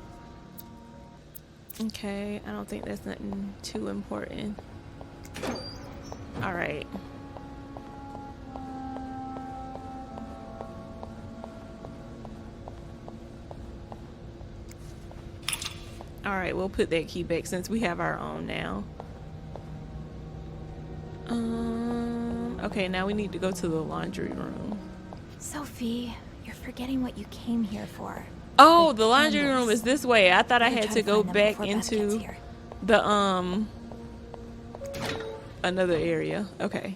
Okay, I don't think that's nothing too important. Alright. Alright, we'll put that key back since we have our own now. Okay, now we need to go to the laundry room. Sophie, you're forgetting what you came here for. Oh, the laundry room is this way. I thought I had to go find them back before Beth gets into here. the another area. Okay.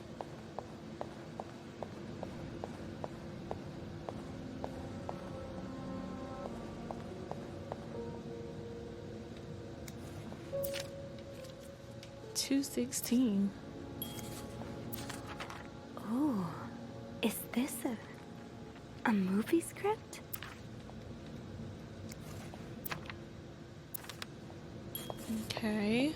$216. Ooh, is this a movie script? Okay.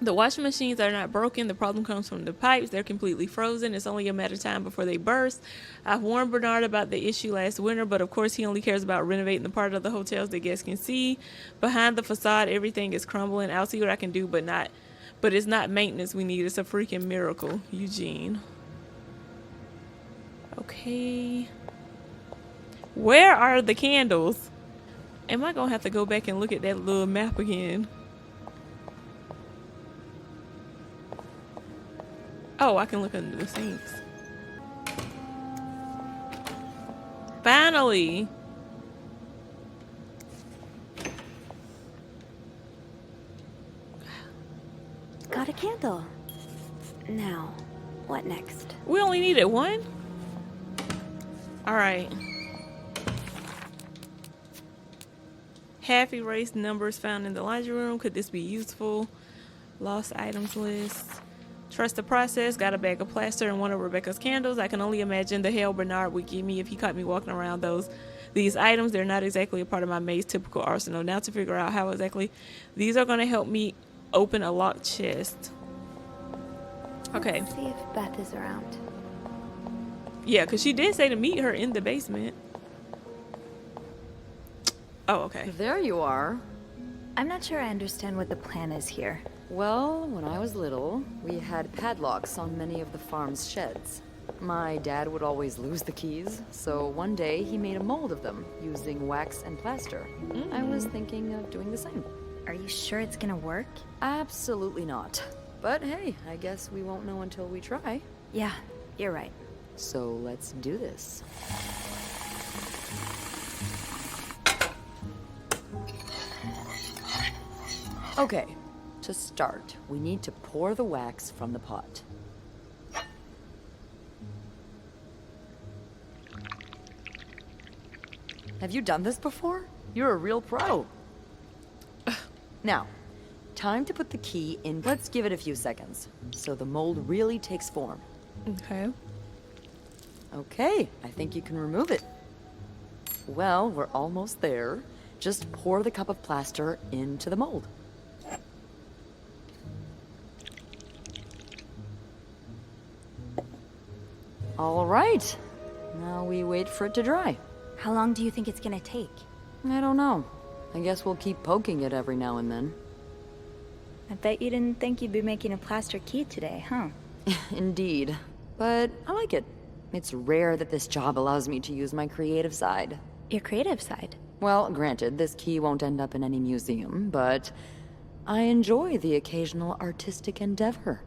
The washing machines are not broken. The problem comes from the pipes. They're completely frozen. It's only a matter of time before they burst. I've warned Bernard about the issue last winter, but of course he only cares about renovating the part of the hotels that guests can see. Behind the facade, everything is crumbling. I'll see what I can do, but it's not maintenance we need. It's a freaking miracle, Eugene. Okay. Where are the candles? Am I gonna have to go back and look at that little map again? Oh, I can look under the sinks. Finally! Got a candle. Now, what next? We only needed one? Alright. Half erased numbers found in the laundry room. Could this be useful? Lost items list. Trust the process. Got a bag of plaster and one of Rebecca's candles. I can only imagine the hell Bernard would give me if he caught me walking around these items. They're not exactly a part of my maid's typical arsenal. Now to figure out how exactly these are going to help me open a locked chest. Okay. Let's see if Beth is around. Yeah, because she did say to meet her in the basement. Oh, okay. There you are. I'm not sure I understand what the plan is here. Well, when I was little, we had padlocks on many of the farm's sheds. My dad would always lose the keys, so one day he made a mold of them using wax and plaster. I was thinking of doing the same. Are you sure it's gonna work? Absolutely not. But hey, I guess we won't know until we try. Yeah, you're right. So let's do this. Okay, to start, we need to pour the wax from the pot. Have you done this before? You're a real pro. Now, time to put the key in. Let's give it a few seconds, so the mold really takes form. Okay. Okay, I think you can remove it. Well, we're almost there. Just pour the cup of plaster into the mold. All right. Now we wait for it to dry. How long do you think it's gonna take? I don't know. I guess we'll keep poking it every now and then. I bet you didn't think you'd be making a plaster key today, huh? Indeed. But I like it. It's rare that this job allows me to use my creative side. Your creative side. Well, granted, this key won't end up in any museum, but I enjoy the occasional artistic endeavor.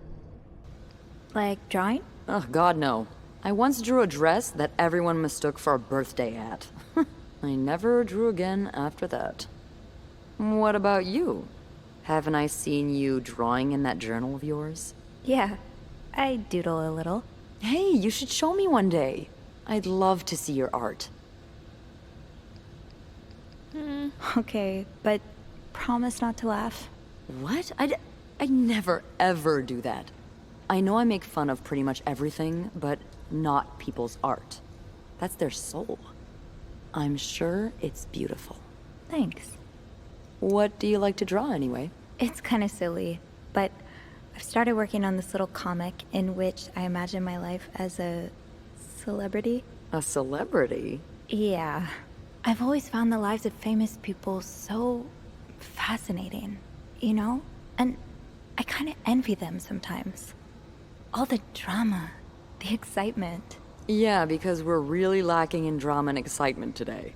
Like drawing? Oh, God, no. I once drew a dress that everyone mistook for a birthday hat. I never drew again after that. What about you? Haven't I seen you drawing in that journal of yours? Yeah, I doodle a little. Hey, you should show me one day. I'd love to see your art. Okay, but promise not to laugh. What? I'd never, ever do that. I know I make fun of pretty much everything, but not people's art. That's their soul. I'm sure it's beautiful. Thanks. What do you like to draw anyway? It's kind of silly, but I've started working on this little comic in which I imagine my life as a celebrity. A celebrity? Yeah. I've always found the lives of famous people so fascinating, you know? And I kind of envy them sometimes. All the drama, the excitement. Yeah, because we're really lacking in drama and excitement today.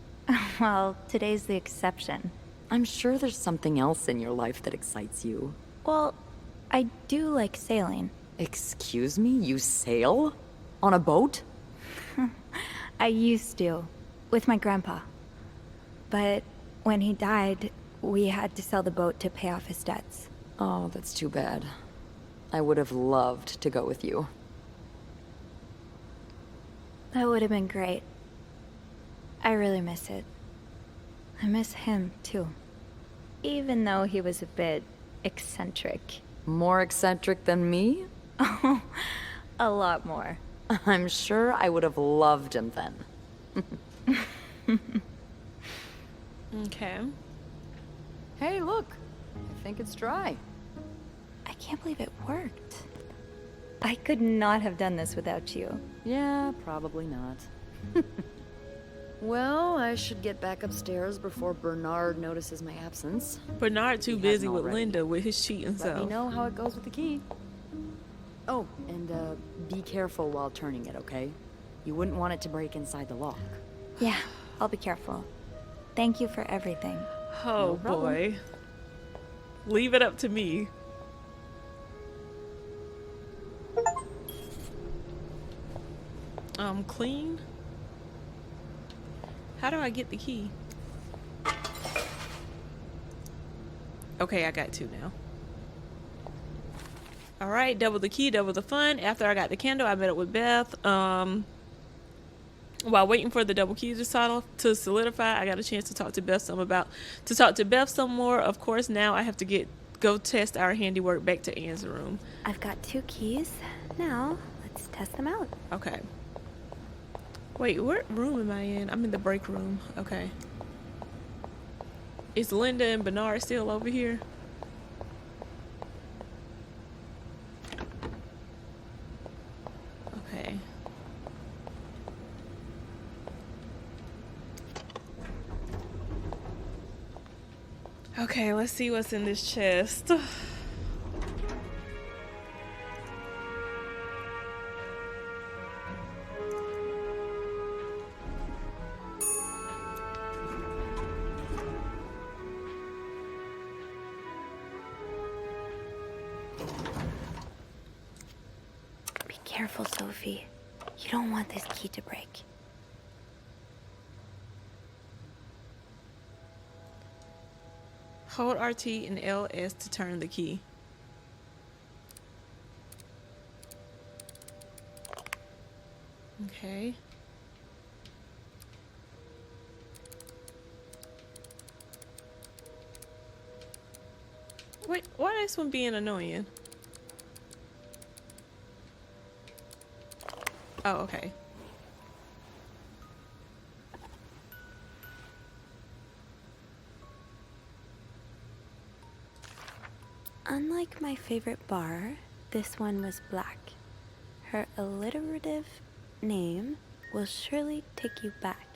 Well, today's the exception. I'm sure there's something else in your life that excites you. Well, I do like sailing. Excuse me? You sail? On a boat? I used to, with my grandpa. But when he died, we had to sell the boat to pay off his debts. Oh, that's too bad. I would have loved to go with you. That would have been great. I really miss it. I miss him, too. Even though he was a bit eccentric. More eccentric than me? Oh, a lot more. I'm sure I would have loved him then. Okay. Hey, look. I think it's dry. I can't believe it worked. I could not have done this without you. Yeah, probably not. Well, I should get back upstairs before Bernard notices my absence. Bernard too He busy hasn't with already. Linda with his cheating Let me self. know how it goes with the key. Oh, and be careful while turning it, okay? You wouldn't want it to break inside the lock. Yeah, I'll be careful. Thank you for everything. Oh No problem. boy. Leave it up to me. Clean? How do I get the key? Okay, I got two now. Alright, double the key, double the fun. After I got the candle, I met up with Beth. While waiting for the double key to solidify, I got a chance to talk to Beth some more. Of course, now I have to go test our handiwork back to Anne's room. I've got 2 keys. Now, let's test them out. Okay. Wait, what room am I in? I'm in the break room. Okay. Is Linda and Bernard still over here? Okay. Okay, let's see what's in this chest. Be careful, Sophie. You don't want this key to break. Hold RT and LS to turn the key. Okay. Wait, why is this one being annoying? Oh, okay. Unlike my favorite bar, this one was black. Her alliterative name will surely take you back.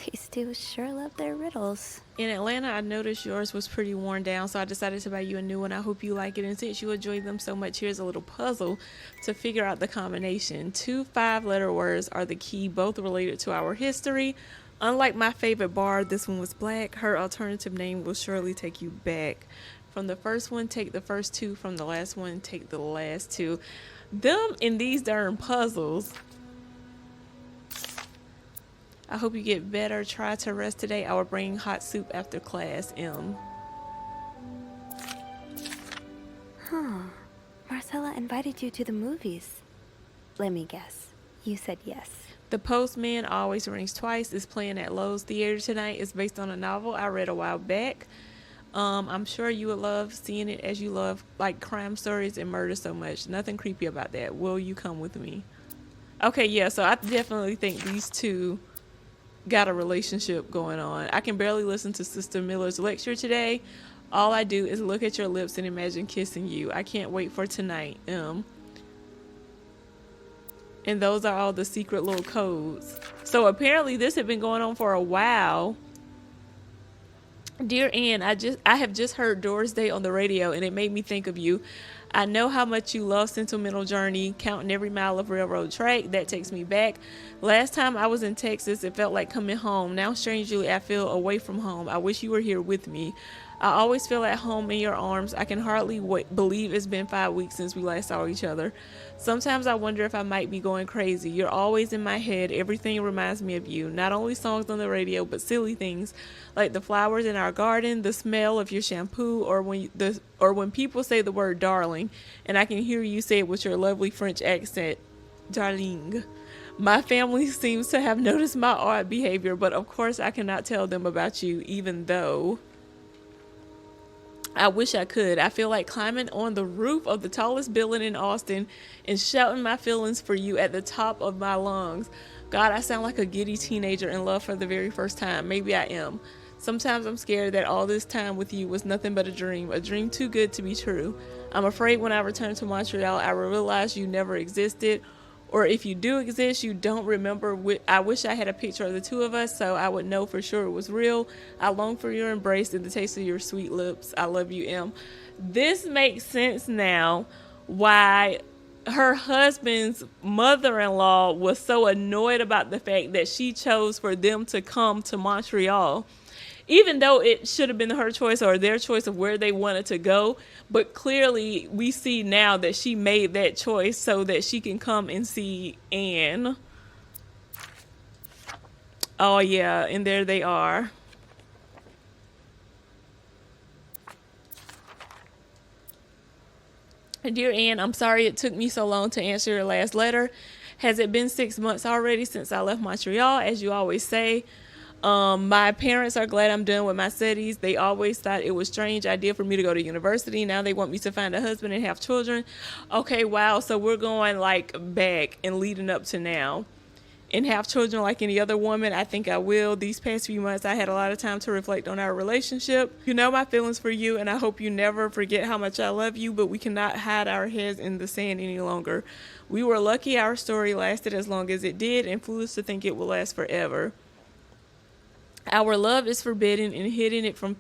These two sure love their riddles. In Atlanta, I noticed yours was pretty worn down, so I decided to buy you a new one. I hope you like it, and since you enjoy them so much, here's a little puzzle to figure out the combination. 2 5-letter words are the key, both related to our history. Unlike my favorite bar, this one was black. Her alternative name will surely take you back. From the first one, take the first 2. From the last one, take the last 2. Them in these darn puzzles. I hope you get better. Try to rest today. I will bring hot soup after class. M. Huh. Marcella invited you to the movies. Let me guess. You said yes. The Postman Always Rings Twice is playing at Lowe's Theater tonight. It's based on a novel I read a while back. I'm sure you would love seeing it, as you love like crime stories and murder so much. Nothing creepy about that. Will you come with me? Okay, yeah, so I definitely think these two got a relationship going on. I can barely listen to Sister Miller's lecture today. All I do is look at your lips and imagine kissing you. I can't wait for tonight. And those are all the secret little codes. So apparently this had been going on for a while. Dear Anne, I have just heard Doris Day on the radio, and it made me think of you. I know how much you love Sentimental Journey, counting every mile of railroad track. That takes me back. Last time I was in Texas, it felt like coming home. Now, strangely, I feel away from home. I wish you were here with me. I always feel at home in your arms. I can hardly believe it's been 5 weeks since we last saw each other. Sometimes I wonder if I might be going crazy. You're always in my head. Everything reminds me of you. Not only songs on the radio, but silly things like the flowers in our garden, the smell of your shampoo, or when people say the word darling, and I can hear you say it with your lovely French accent, darling. My family seems to have noticed my odd behavior, but of course I cannot tell them about you, even though I wish I could. I feel like climbing on the roof of the tallest building in Austin and shouting my feelings for you at the top of my lungs. God, I sound like a giddy teenager in love for the very first time. Maybe I am. Sometimes I'm scared that all this time with you was nothing but a dream too good to be true. I'm afraid when I return to Montreal, I will realize you never existed, or if you do exist, you don't remember. I wish I had a picture of the two of us so I would know for sure it was real. I long for your embrace and the taste of your sweet lips. I love you, M. This makes sense now why her husband's mother-in-law was so annoyed about the fact that she chose for them to come to Montreal. Even though it should have been her choice or their choice of where they wanted to go. But clearly we see now that she made that choice so that she can come and see Anne. Oh yeah, and there they are. Dear Anne, I'm sorry it took me so long to answer your last letter. Has it been 6 months already since I left Montreal, as you always say? My parents are glad I'm done with my studies. They always thought it was a strange idea for me to go to university. Now they want me to find a husband and have children. Okay, wow. So we're going like back and leading up to now. And have children like any other woman. I think I will. These past few months, I had a lot of time to reflect on our relationship. You know my feelings for you, and I hope you never forget how much I love you, but we cannot hide our heads in the sand any longer. We were lucky our story lasted as long as it did, and foolish to think it will last forever. Our love is forbidden, and hiding it from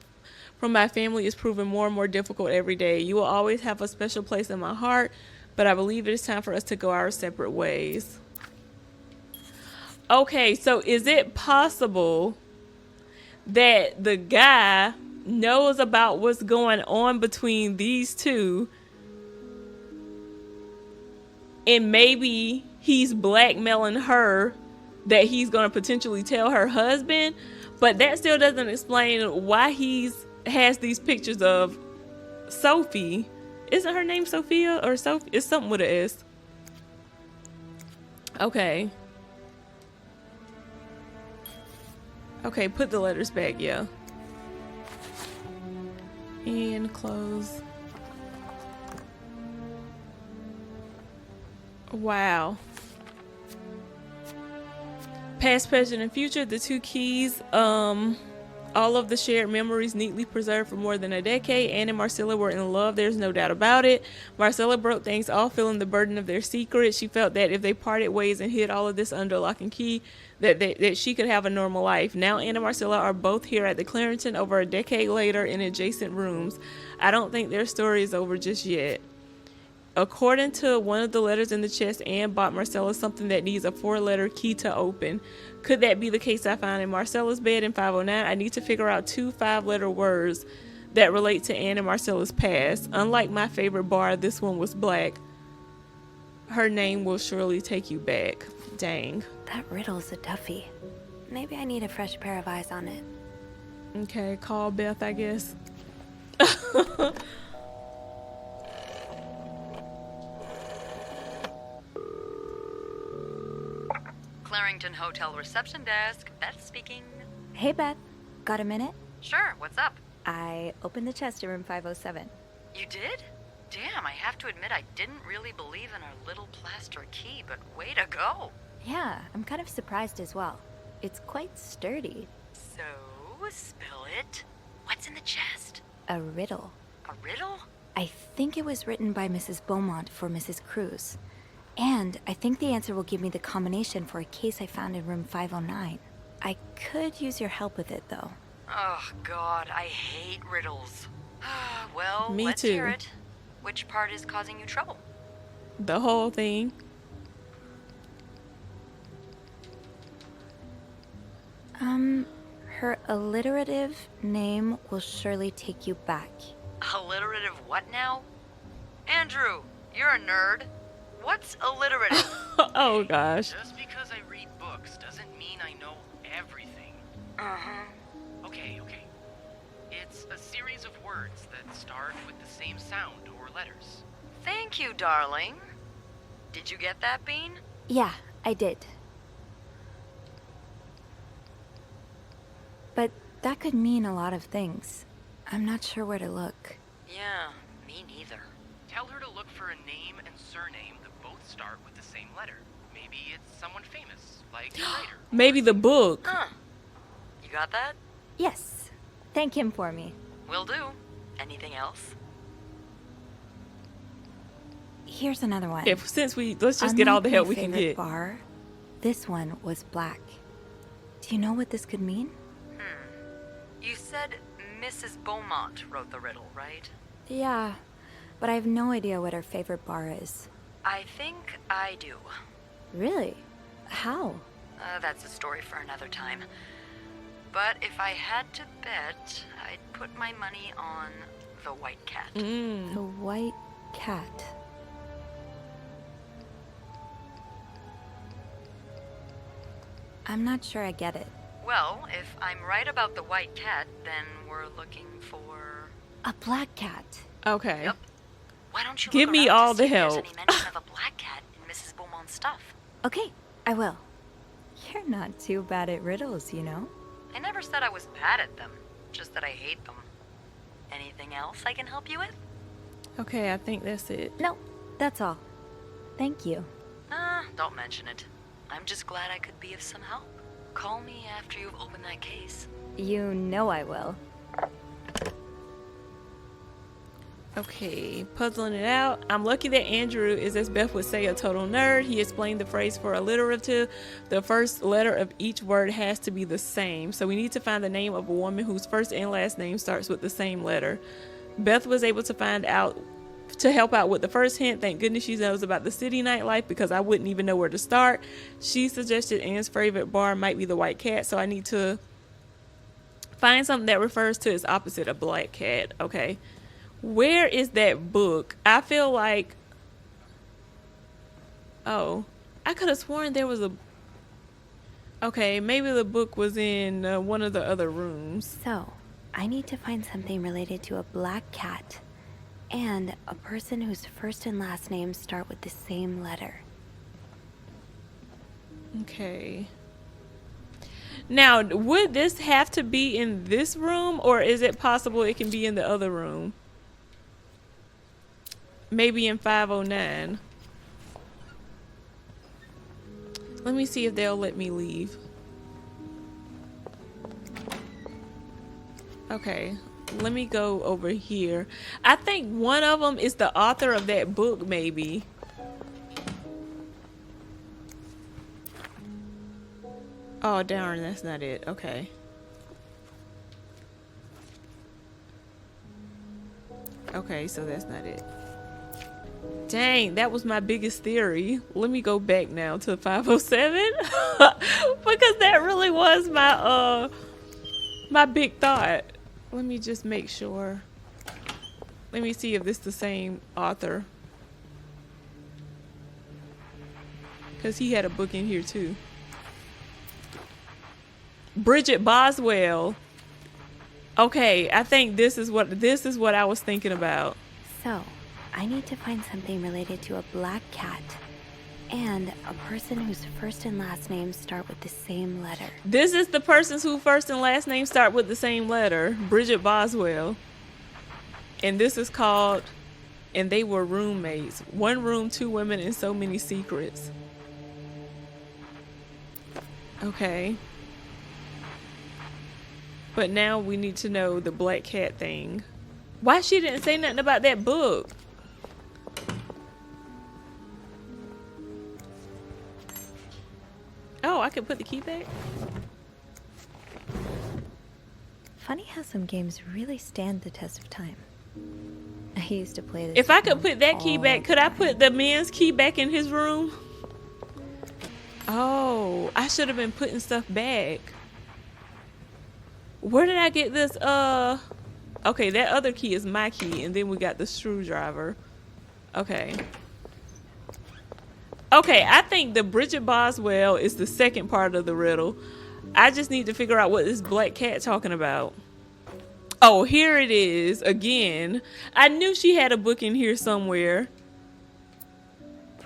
my family is proving more and more difficult every day. You will always have a special place in my heart, but I believe it is time for us to go our separate ways. Okay, so is it possible that the guy knows about what's going on between these two, and maybe he's blackmailing her that he's going to potentially tell her husband? But that still doesn't explain why he's has these pictures of Sophie. Isn't her name Sophia or Sophie? It's something with an S. Okay. Okay, put the letters back, yeah. And close. Wow. Past, present, and future, the two keys. All of the shared memories neatly preserved for more than a decade. Anne and Marcella were in love, there's no doubt about it. Marcella broke things off, feeling the burden of their secret. She felt that if they parted ways and hid all of this under lock and key, that she could have a normal life. Now Anne and Marcella are both here at the Clarendon over a decade later in adjacent rooms. I don't think their story is over just yet. According to one of the letters in the chest, Anne bought Marcella something that needs a 4-letter key to open. Could that be the case I found in Marcella's bed in 509? I need to figure out 2 5-letter words that relate to Anne and Marcella's past. Unlike my favorite bar, this one was black. Her name will surely take you back. Dang. That riddle's a toughie. Maybe I need a fresh pair of eyes on it. Okay, call Beth, I guess. Clarendon Hotel reception desk. Beth speaking. Hey, Beth. Got a minute? Sure, what's up? I opened the chest in room 507. You did? Damn, I have to admit I didn't really believe in our little plaster key, but way to go. Yeah, I'm kind of surprised as well. It's quite sturdy. So, spill it. What's in the chest? A riddle. A riddle? I think it was written by Mrs. Beaumont for Mrs. Cruz. And I think the answer will give me the combination for a case I found in room 509. I could use your help with it, though. Oh, God, I hate riddles. Well, Me let's too. hear it. Which part is causing you trouble? The whole thing. Her alliterative name will surely take you back. Alliterative what now? Andrew, you're a nerd. What's alliterative? Oh, gosh. Just because I read books doesn't mean I know everything. Uh-huh. Okay. It's a series of words that start with the same sound or letters. Thank you, darling. Did you get that, Bean? Yeah, I did. But that could mean a lot of things. I'm not sure where to look. Yeah, me neither. Tell her to look for a name and surname that both start with the same letter. Maybe it's someone famous, like a writer. Maybe the book. Huh. You got that? Yes. Thank him for me. Will do. Anything else? Here's another one. Let's just get all the Unlike help my we can favorite get. Bar, this one was black. Do you know what this could mean? You said Mrs. Beaumont wrote the riddle, right? Yeah, but I have no idea what her favorite bar is. I think I do. Really? How? That's a story for another time. But if I had to bet, I'd put my money on the white cat. The white cat. I'm not sure I get it. Well, if I'm right about the white cat, then we're looking for... A black cat. Okay. Yep. Why don't you Give look me around all to the see if there's help. any mention of a black cat in Mrs. Beaumont's stuff? Okay, I will. You're not too bad at riddles, you know? I never said I was bad at them, just that I hate them. Anything else I can help you with? Okay, I think that's it. No, that's all. Thank you. Don't mention it. I'm just glad I could be of some help. Call me after you've opened that case. You know I will. Okay, puzzling it out. I'm lucky that Andrew is, as Beth would say, a total nerd. He explained the phrase for alliterative. The first letter of each word has to be the same. So we need to find the name of a woman whose first and last name starts with the same letter. Beth was able to help out with the first hint. Thank goodness she knows about the city nightlife, because I wouldn't even know where to start. She suggested Anne's favorite bar might be the white cat, so I need to find something that refers to its opposite, a black cat. Okay. Where is that book? I feel like... Oh. I could have sworn there was a... Okay, maybe the book was in one of the other rooms. So, I need to find something related to a black cat and a person whose first and last names start with the same letter. Okay. Now, would this have to be in this room, or is it possible it can be in the other room? Maybe in 509. Let me see if they'll let me leave. Okay, let me go over here. I think one of them is the author of that book, maybe. Oh, darn, that's not it. Okay. Okay, so that's not it. Dang, that was my biggest theory. Let me go back now to 507 because that really was my my big thought. Let me just make sure. Let me see if this is the same author, because he had a book in here too. Bridget Boswell. Okay, I think this is what I was thinking about. So, I need to find something related to a black cat and a person whose first and last names start with the same letter. This is the person's whose first and last name start with the same letter, Bridget Boswell. And this is called And They Were Roommates. One room, two women, and so many secrets. Okay. But now we need to know the black cat thing. Why she didn't say nothing about that book? Oh, I could put the key back? Funny how some games really stand the test of time. I used to play this. If I could put that key back, could I put the men's key back in his room? Oh, I should have been putting stuff back. Where did I get this? Okay, that other key is my key, and then we got the screwdriver. Okay. Okay, I think the Bridget Boswell is the second part of the riddle. I just need to figure out what this black cat talking about. Oh, here it is again. I knew she had a book in here somewhere.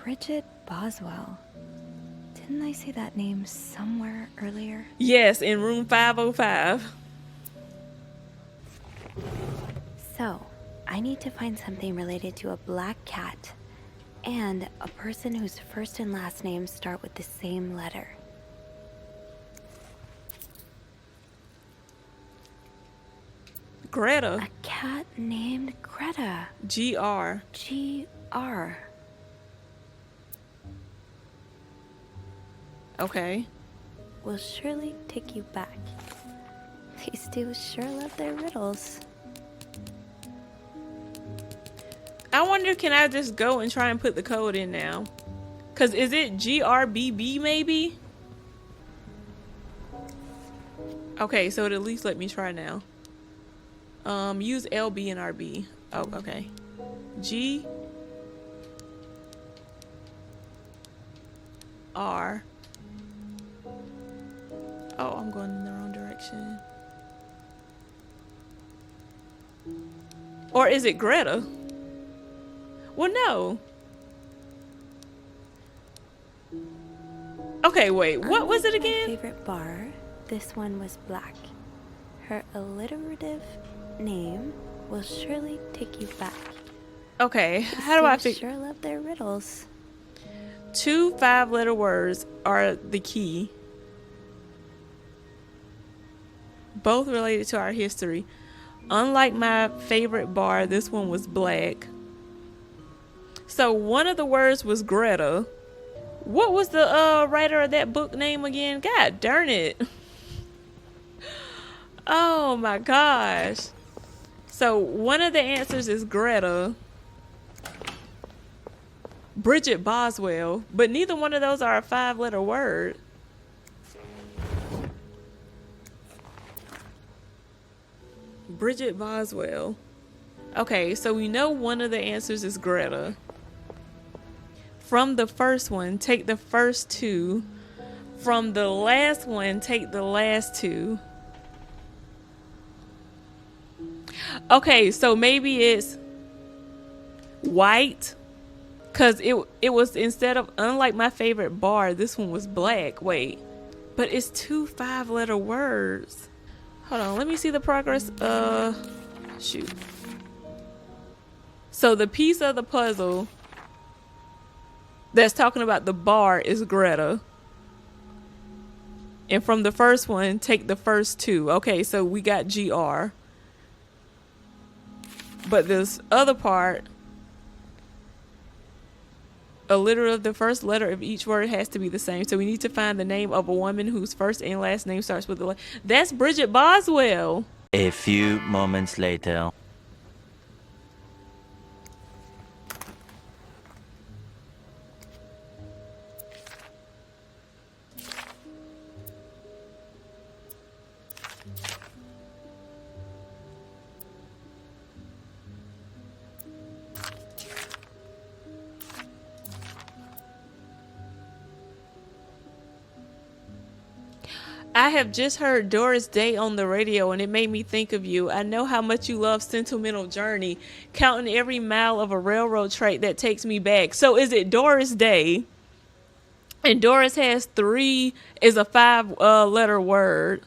Bridget Boswell. Didn't I see that name somewhere earlier? Yes, in room 505. So, I need to find something related to a black cat and a person whose first and last names start with the same letter. Greta. A cat named Greta. G-R. G-R. Okay. Will surely take you back. These two sure love their riddles. I wonder, can I just go and try and put the code in now? Because is it GRBB maybe? Okay, so it at least let me try now. Use LB and RB. Oh, okay. G R. Oh, I'm going in the wrong direction. Or is it Greta? Well, no. Okay, wait. What was it Unlike my again? favorite bar, this one was black. Her alliterative name will surely take you back. Okay, how do I They figure? sure love their riddles. 2 5-letter words are the key. Both related to our history. Unlike my favorite bar, this one was black. So one of the words was Greta. What was the writer of that book name again? God darn it. Oh my gosh. So one of the answers is Greta. Bridget Boswell. But neither one of those are a 5-letter word. Bridget Boswell. Okay, so we know one of the answers is Greta. From the first one, take the first 2. From the last one, take the last 2. Okay, so maybe it's white. Cause it was, instead of, unlike my favorite bar, this one was black. Wait. But it's 2 5-letter words. Hold on, let me see the progress. Shoot. So the piece of the puzzle that's talking about the bar is Greta. And from the first one, take the first 2. Okay, so we got GR. But this other part, a letter of the first letter of each word has to be the same. So we need to find the name of a woman whose first and last name starts with the letter. That's Bridget Boswell. A few moments later. I have just heard Doris Day on the radio and it made me think of you. I know how much you love Sentimental Journey, counting every mile of a railroad track that takes me back. So is it Doris Day? And Doris has 3, is a 5-letter word.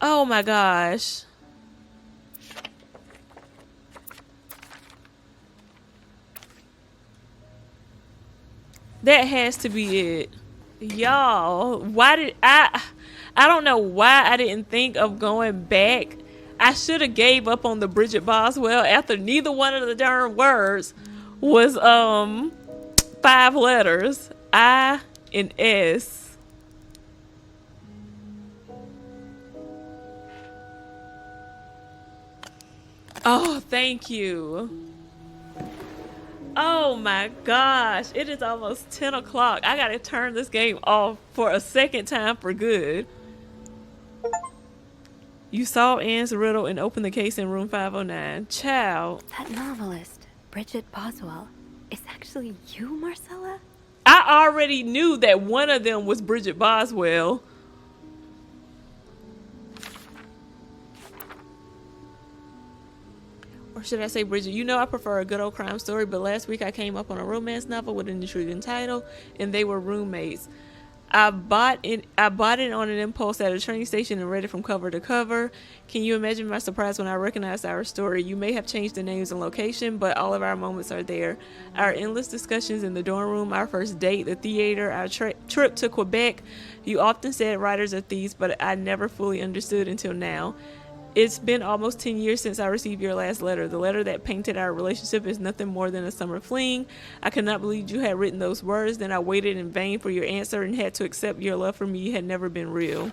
Oh my gosh. That has to be it. Y'all, why did I don't know why I didn't think of going back. I should have gave up on the Bridget Boswell after neither one of the darn words was 5 letters. I and S. Oh, thank you. Oh my gosh, it is almost 10 o'clock. I gotta turn this game off for a second time for good. You saw Anne's riddle and opened the case in room 509. Child. That novelist, Bridget Boswell, is actually you, Marcella? I already knew that one of them was Bridget Boswell. Or should I say Bridget? You know I prefer a good old crime story, but last week I came up on a romance novel with an intriguing title, and they were roommates. I bought it on an impulse at a train station and read it from cover to cover. Can you imagine my surprise when I recognized our story? You may have changed the names and location, but all of our moments are there. Our endless discussions in the dorm room, our first date, the theater, our trip to Quebec. You often said writers are thieves, but I never fully understood until now. It's been almost 10 years since I received your last letter. The letter that painted our relationship is nothing more than a summer fling. I could not believe you had written those words. Then I waited in vain for your answer and had to accept your love for me had never been real.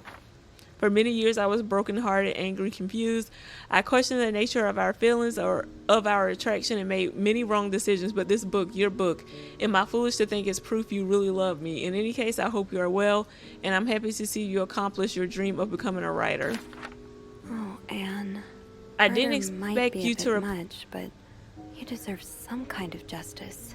For many years, I was brokenhearted, angry, confused. I questioned the nature of our feelings or of our attraction and made many wrong decisions. But this book, your book, am I foolish to think it's proof you really love me? In any case, I hope you are well, and I'm happy to see you accomplish your dream of becoming a writer. Oh, Anne. I didn't Murder expect might be you a to bit much, but you deserve some kind of justice.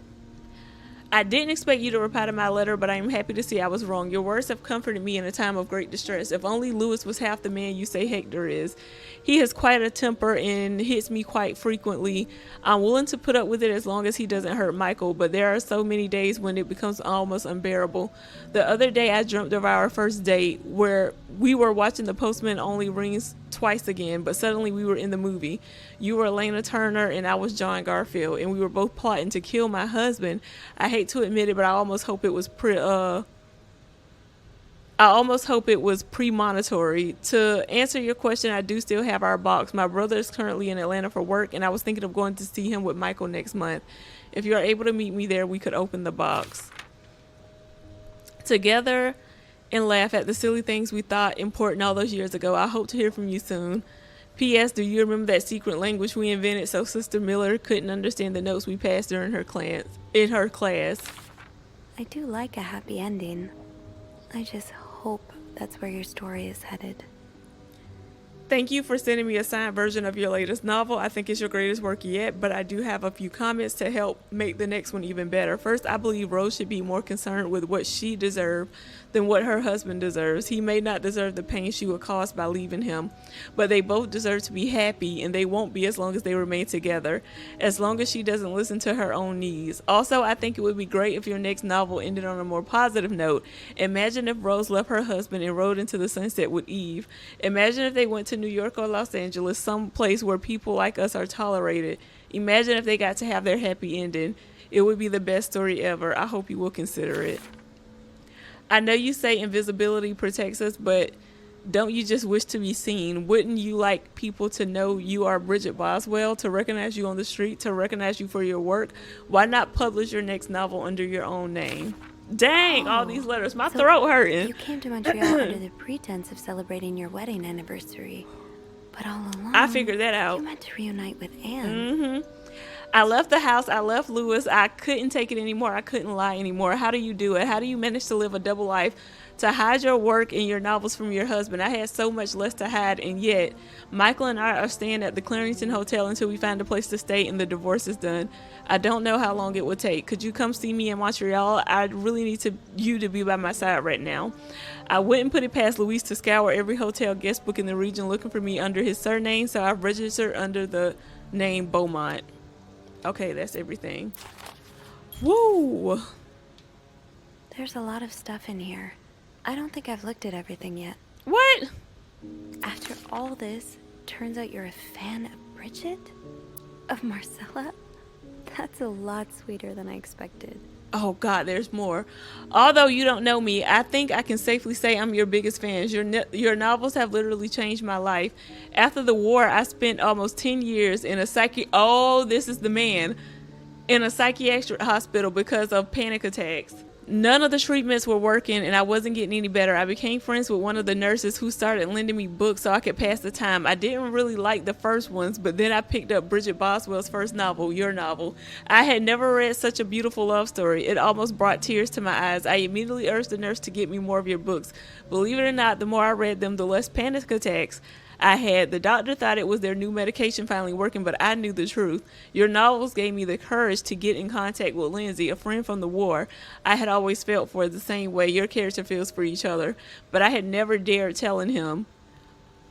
I didn't expect you to reply to my letter, but I am happy to see I was wrong. Your words have comforted me in a time of great distress. If only Lewis was half the man you say Hector is. He has quite a temper and hits me quite frequently. I'm willing to put up with it as long as he doesn't hurt Michael, but there are so many days when it becomes almost unbearable. The other day I dreamt of our first date where we were watching The Postman Only Rings Twice Again, but suddenly we were in the movie. You were Elena Turner and I was John Garfield, and we were both plotting to kill my husband. I hate to admit it, but I almost hope it was premonitory. To answer your question, I do still have our box. My brother is currently in Atlanta for work, and I was thinking of going to see him with Michael next month. If you are able to meet me there, we could open the box together and laugh at the silly things we thought important all those years ago. I hope to hear from you soon. P.S. Do you remember that secret language we invented so Sister Miller couldn't understand the notes we passed during her class? I do like a happy ending. I just hope that's where your story is headed. Thank you for sending me a signed version of your latest novel. I think it's your greatest work yet, but I do have a few comments to help make the next one even better. First, I believe Rose should be more concerned with what she deserved. than what her husband deserves. He may not deserve the pain she would cause by leaving him, but they both deserve to be happy, and they won't be as long as they remain together, as long as she doesn't listen to her own needs. Also, I think it would be great if your next novel ended on a more positive note. Imagine if Rose left her husband and rode into the sunset with Eve. Imagine if they went to New York or Los Angeles, some place where people like us are tolerated. Imagine if they got to have their happy ending. It would be the best story ever. I hope you will consider it. I know you say invisibility protects us, but don't you just wish to be seen? Wouldn't you like people to know you are Bridget Boswell, to recognize you on the street, to recognize you for your work? Why not publish your next novel under your own name? Dang, all these letters. My throat hurting. You came to Montreal under the pretense of celebrating your wedding anniversary. But all along, I figured that out. You meant to reunite with Anne. I left the house. I left Lewis. I couldn't take it anymore. I couldn't lie anymore. How do you do it? How do you manage to live a double life, to hide your work and your novels from your husband? I had so much less to hide, and yet Michael and I are staying at the Clarington Hotel until we find a place to stay and the divorce is done. I don't know how long it will take. Could you come see me in Montreal? I really need you to be by my side right now. I wouldn't put it past Luis to scour every hotel guest book in the region looking for me under his surname, so I've registered under the name Beaumont. Okay, that's everything. Woo! There's a lot of stuff in here. I don't think I've looked at everything yet. What? After all this, turns out you're a fan of Bridget? Of Marcella? That's a lot sweeter than I expected. Oh God, there's more. Although you don't know me, I think I can safely say I'm your biggest fan. Your novels have literally changed my life. After the war, I spent almost 10 years in a this is the man, in a psychiatric hospital because of panic attacks. None of the treatments were working and I wasn't getting any better. I became friends with one of the nurses who started lending me books so I could pass the time. I didn't really like the first ones, but then I picked up Bridget Boswell's first novel, Your Novel. I had never read such a beautiful love story. It almost brought tears to my eyes. I immediately urged the nurse to get me more of your books. Believe it or not, the more I read them, the less panic attacks I had. The doctor thought it was their new medication finally working, but I knew the truth. Your novels gave me the courage to get in contact with Lindsay, a friend from the war. I had always felt for the same way your character feels for each other, but I had never dared telling him.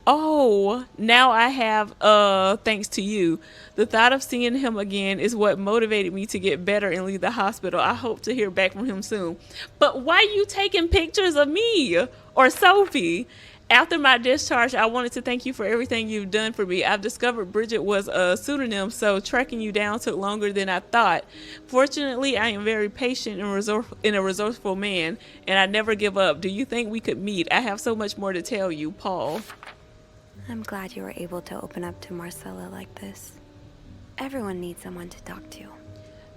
Oh, now I have, thanks to you. The thought of seeing him again is what motivated me to get better and leave the hospital. I hope to hear back from him soon. But why you taking pictures of me or Sophie? After my discharge, I wanted to thank you for everything you've done for me. I've discovered Bridget was a pseudonym, so tracking you down took longer than I thought. Fortunately, I am very patient and a resourceful man, and I never give up. Do you think we could meet? I have so much more to tell you, Paul. I'm glad you were able to open up to Marcella like this. Everyone needs someone to talk to.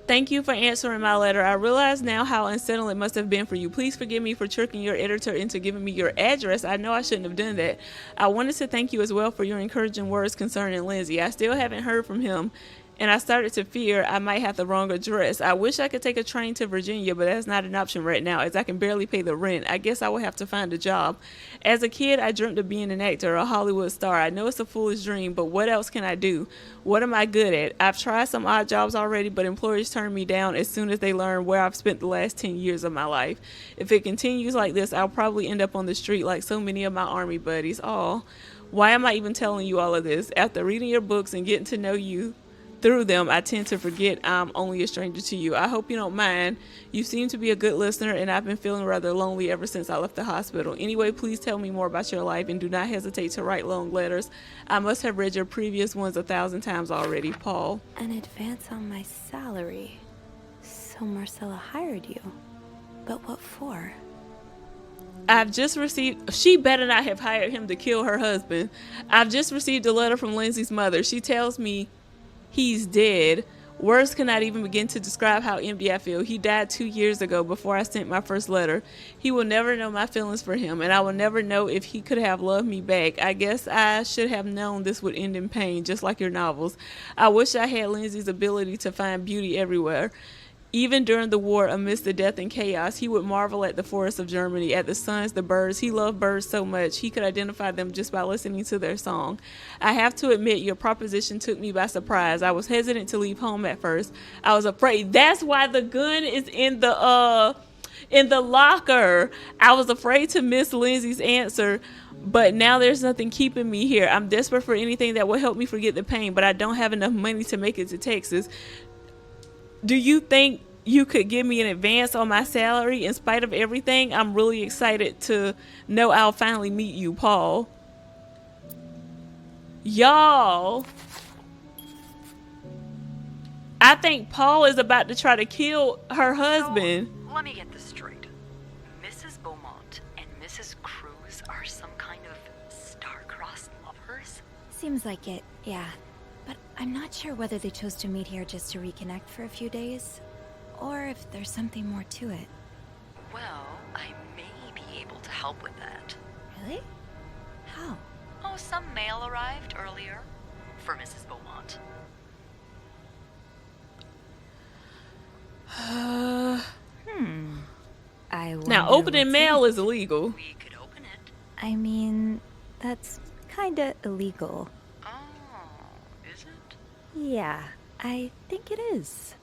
Thank you for answering my letter. I realize now how unsettling it must have been for you. Please forgive me for tricking your editor into giving me your address. I know I shouldn't have done that. I wanted to thank you as well for your encouraging words concerning Lindsay. I still haven't heard from him, and I started to fear I might have the wrong address. I wish I could take a train to Virginia, but that's not an option right now as I can barely pay the rent. I guess I will have to find a job. As a kid, I dreamt of being an actor, a Hollywood star. I know it's a foolish dream, but what else can I do? What am I good at? I've tried some odd jobs already, but employers turn me down as soon as they learn where I've spent the last 10 years of my life. If it continues like this, I'll probably end up on the street like so many of my army buddies. Oh, why am I even telling you all of this? After reading your books and getting to know you through them, I tend to forget I'm only a stranger to you. I hope you don't mind. You seem to be a good listener, and I've been feeling rather lonely ever since I left the hospital. Anyway, please tell me more about your life, and do not hesitate to write long letters. I must have read your previous ones 1,000 times already, Paul. An advance on my salary. So Marcella hired you. But what for? I've just received... She better not have hired him to kill her husband. I've just received a letter from Lindsay's mother. She tells me he's dead. Words cannot even begin to describe how empty I feel. He died 2 years ago before I sent my first letter. He will never know my feelings for him, and I will never know if he could have loved me back. I guess I should have known this would end in pain, just like your novels. I wish I had Lindsay's ability to find beauty everywhere. Even during the war, amidst the death and chaos, he would marvel at the forests of Germany, at the suns, the birds. He loved birds so much, he could identify them just by listening to their song. I have to admit, your proposition took me by surprise. I was hesitant to leave home at first. I was afraid. That's why the gun is in the in the locker. I was afraid to miss Lindsay's answer, but now there's nothing keeping me here. I'm desperate for anything that will help me forget the pain, but I don't have enough money to make it to Texas. Do you think you could give me an advance on my salary in spite of everything? I'm really excited to know I'll finally meet you, Paul. Y'all, I think Paul is about to try to kill her husband. So, let me get this straight. Mrs. Beaumont and Mrs. Cruz are some kind of star-crossed lovers? Seems like it, yeah. But I'm not sure whether they chose to meet here just to reconnect for a few days, or if there's something more to it. Well, I may be able to help with that. Really? How? Oh, some mail arrived earlier for Mrs. Beaumont. I Now, wonder opening what's mail in it. is illegal. We could open it. I mean, that's kinda illegal. Oh, is it? Yeah, I think it is.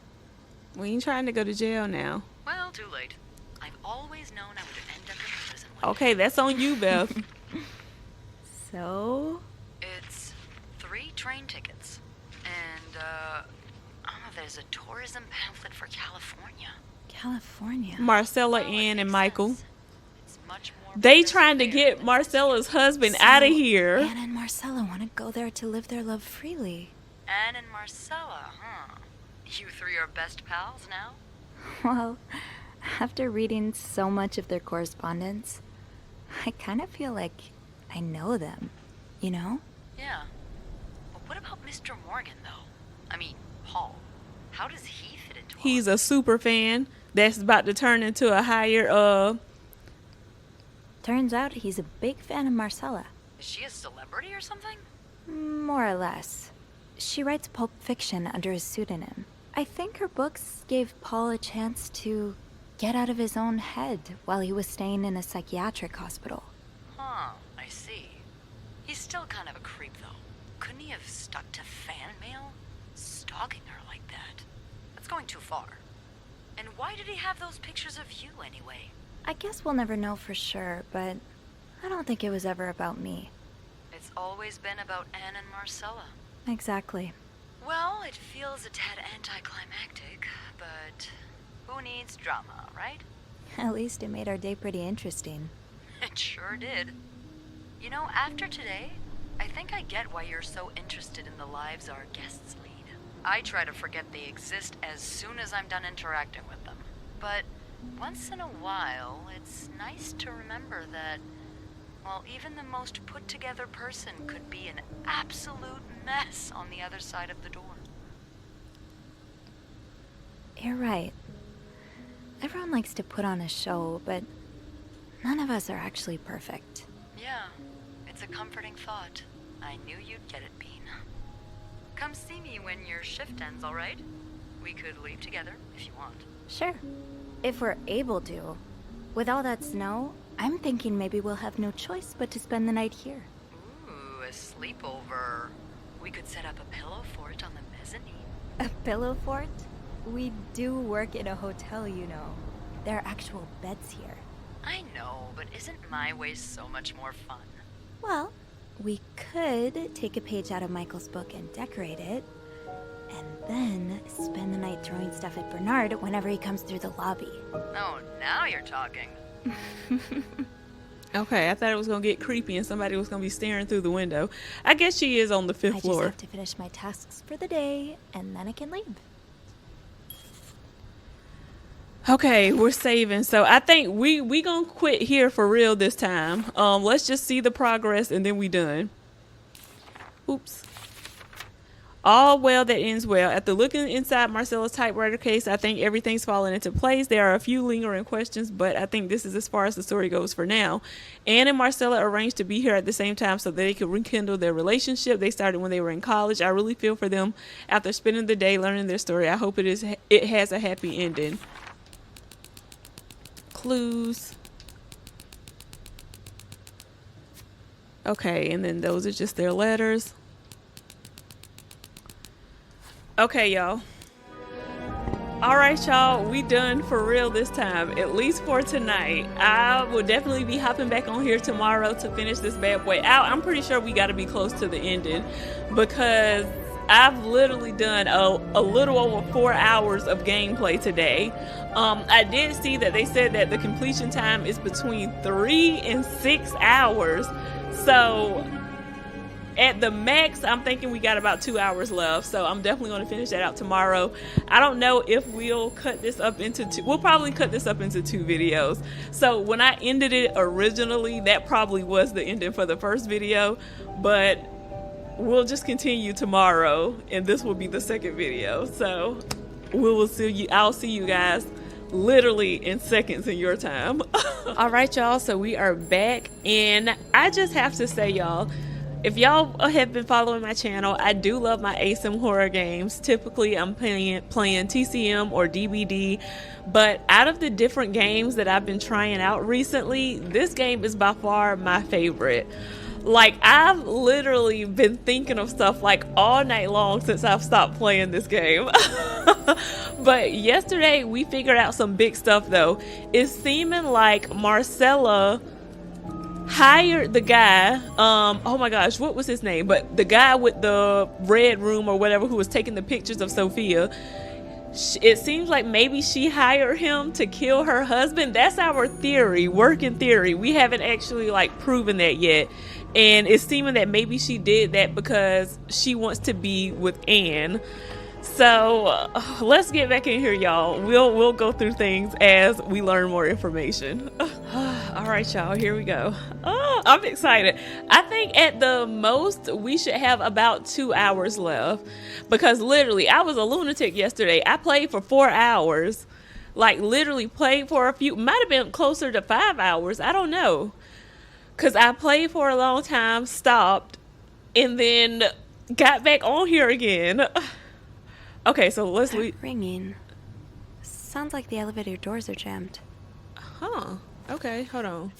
We ain't trying to go to jail now. Well, too late. I've always known I would end up in prison one Okay, that's on you, Beth. So? It's 3 train tickets. And, there's a tourism pamphlet for California. California. Marcella, Well, it Ann, and makes Michael. sense. It's much more They business trying to there get than Marcella's husband So, out of here. Anna and Marcella want to go there to live their love freely. Anne and Marcella, huh? You 3 are best pals now? Well, after reading so much of their correspondence, I kind of feel like I know them, you know? Yeah. But what about Mr. Morgan, though? I mean, Paul. How does he fit into all He's of a super fan that's about to turn into a higher, Turns out he's a big fan of Marcella. Is she a celebrity or something? More or less. She writes pulp fiction under a pseudonym. I think her books gave Paul a chance to get out of his own head while he was staying in a psychiatric hospital. Huh, I see. He's still kind of a creep, though. Couldn't he have stuck to fan mail? Stalking her like that? That's going too far. And why did he have those pictures of you, anyway? I guess we'll never know for sure, but I don't think it was ever about me. It's always been about Anne and Marcella. Exactly. Well, it feels a tad anticlimactic, but who needs drama, right? At least it made our day pretty interesting. It sure did. You know, after today, I think I get why you're so interested in the lives our guests lead. I try to forget they exist as soon as I'm done interacting with them. But once in a while, it's nice to remember that, well, even the most put-together person could be an absolute mess on the other side of the door. You're right. Everyone likes to put on a show, but none of us are actually perfect. Yeah, it's a comforting thought. I knew you'd get it, Bean. Come see me when your shift ends, all right? We could leave together if you want. Sure. If we're able to. With all that snow, I'm thinking maybe we'll have no choice but to spend the night here. Ooh, a sleepover. We could set up a pillow fort on the mezzanine. A pillow fort? We do work in a hotel, you know. There are actual beds here. I know, but isn't my way so much more fun? Well, we could take a page out of Michael's book and decorate it, and then spend the night throwing stuff at Bernard whenever he comes through the lobby. Oh, now you're talking. Okay, I thought it was going to get creepy and somebody was going to be staring through the window. I guess she is on the 5th I just floor. have to finish my tasks for the day, and then I can leave. Okay, we're saving. So I think we gonna quit here for real this time. Let's just see the progress and then we done. Oops. All well that ends well. After looking inside Marcella's typewriter case, I think everything's falling into place. There are a few lingering questions, but I think this is as far as the story goes for now. Anne and Marcella arranged to be here at the same time so that they could rekindle their relationship. They started when they were in college. I really feel for them after spending the day learning their story. I hope it has a happy ending. Clues. Okay, and then those are just their letters. Okay, y'all. All right, y'all, we done for real this time, at least for tonight. I will definitely be hopping back on here tomorrow to finish this bad boy out. I'm pretty sure we got to be close to the ending because I've literally done a little over 4 hours of gameplay today. I did see that they said that the completion time is between 3 and 6 hours. So at the max, I'm thinking we got about 2 hours left, so I'm definitely going to finish that out tomorrow. I don't know if we'll cut this up into two. We'll probably cut this up into 2 videos. So when I ended it originally, that probably was the ending for the first video, but we'll just continue tomorrow, and this will be the second video. So we will see you. I'll see you guys literally in seconds in your time. All right, y'all. So we are back, and I just have to say, y'all, if y'all have been following my channel, I do love my ASIM horror games. Typically, I'm playing TCM or DBD, but out of the different games that I've been trying out recently, this game is by far my favorite. Like, I've literally been thinking of stuff like all night long since I've stopped playing this game. But yesterday, we figured out some big stuff, though. It's seeming like Marcella hired the guy, oh my gosh, what was his name? But the guy with the red room or whatever who was taking the pictures of Sophia, it seems like maybe she hired him to kill her husband. That's our theory, working theory. We haven't actually like proven that yet. And it's seeming that maybe she did that because she wants to be with Anne. So let's get back in here, y'all. We'll go through things as we learn more information. All right, y'all, here we go. Oh, I'm excited. I think at the most we should have about 2 hours left because literally I was a lunatic yesterday. I played for 4 hours, like literally played for a few, might have been closer to 5 hours. I don't know. Because I played for a long time, stopped, and then got back on here again. Okay, so let's leave. Ringing. Sounds like the elevator doors are jammed. Huh. Okay, hold on.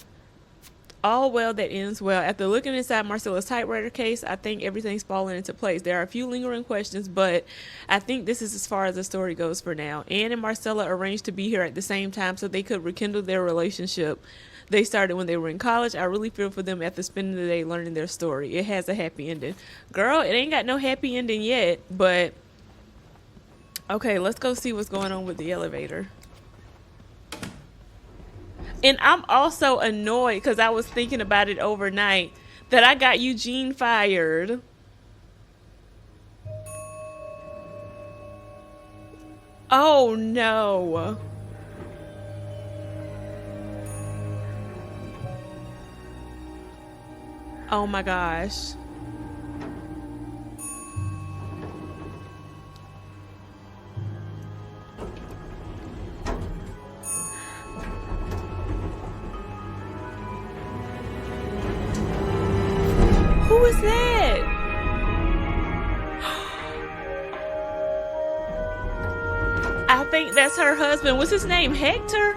All well that ends well. After looking inside Marcella's typewriter case, I think everything's falling into place. There are a few lingering questions, but I think this is as far as the story goes for now. Anne and Marcella arranged to be here at the same time so they could rekindle their relationship. They started when they were in college. I really feel for them after spending the day learning their story. It has a happy ending. Girl, it ain't got no happy ending yet, but okay, let's go see what's going on with the elevator. And I'm also annoyed because I was thinking about it overnight that I got Eugene fired. Oh no. Oh my gosh. Who is that? I think that's her husband. What's his name? Hector?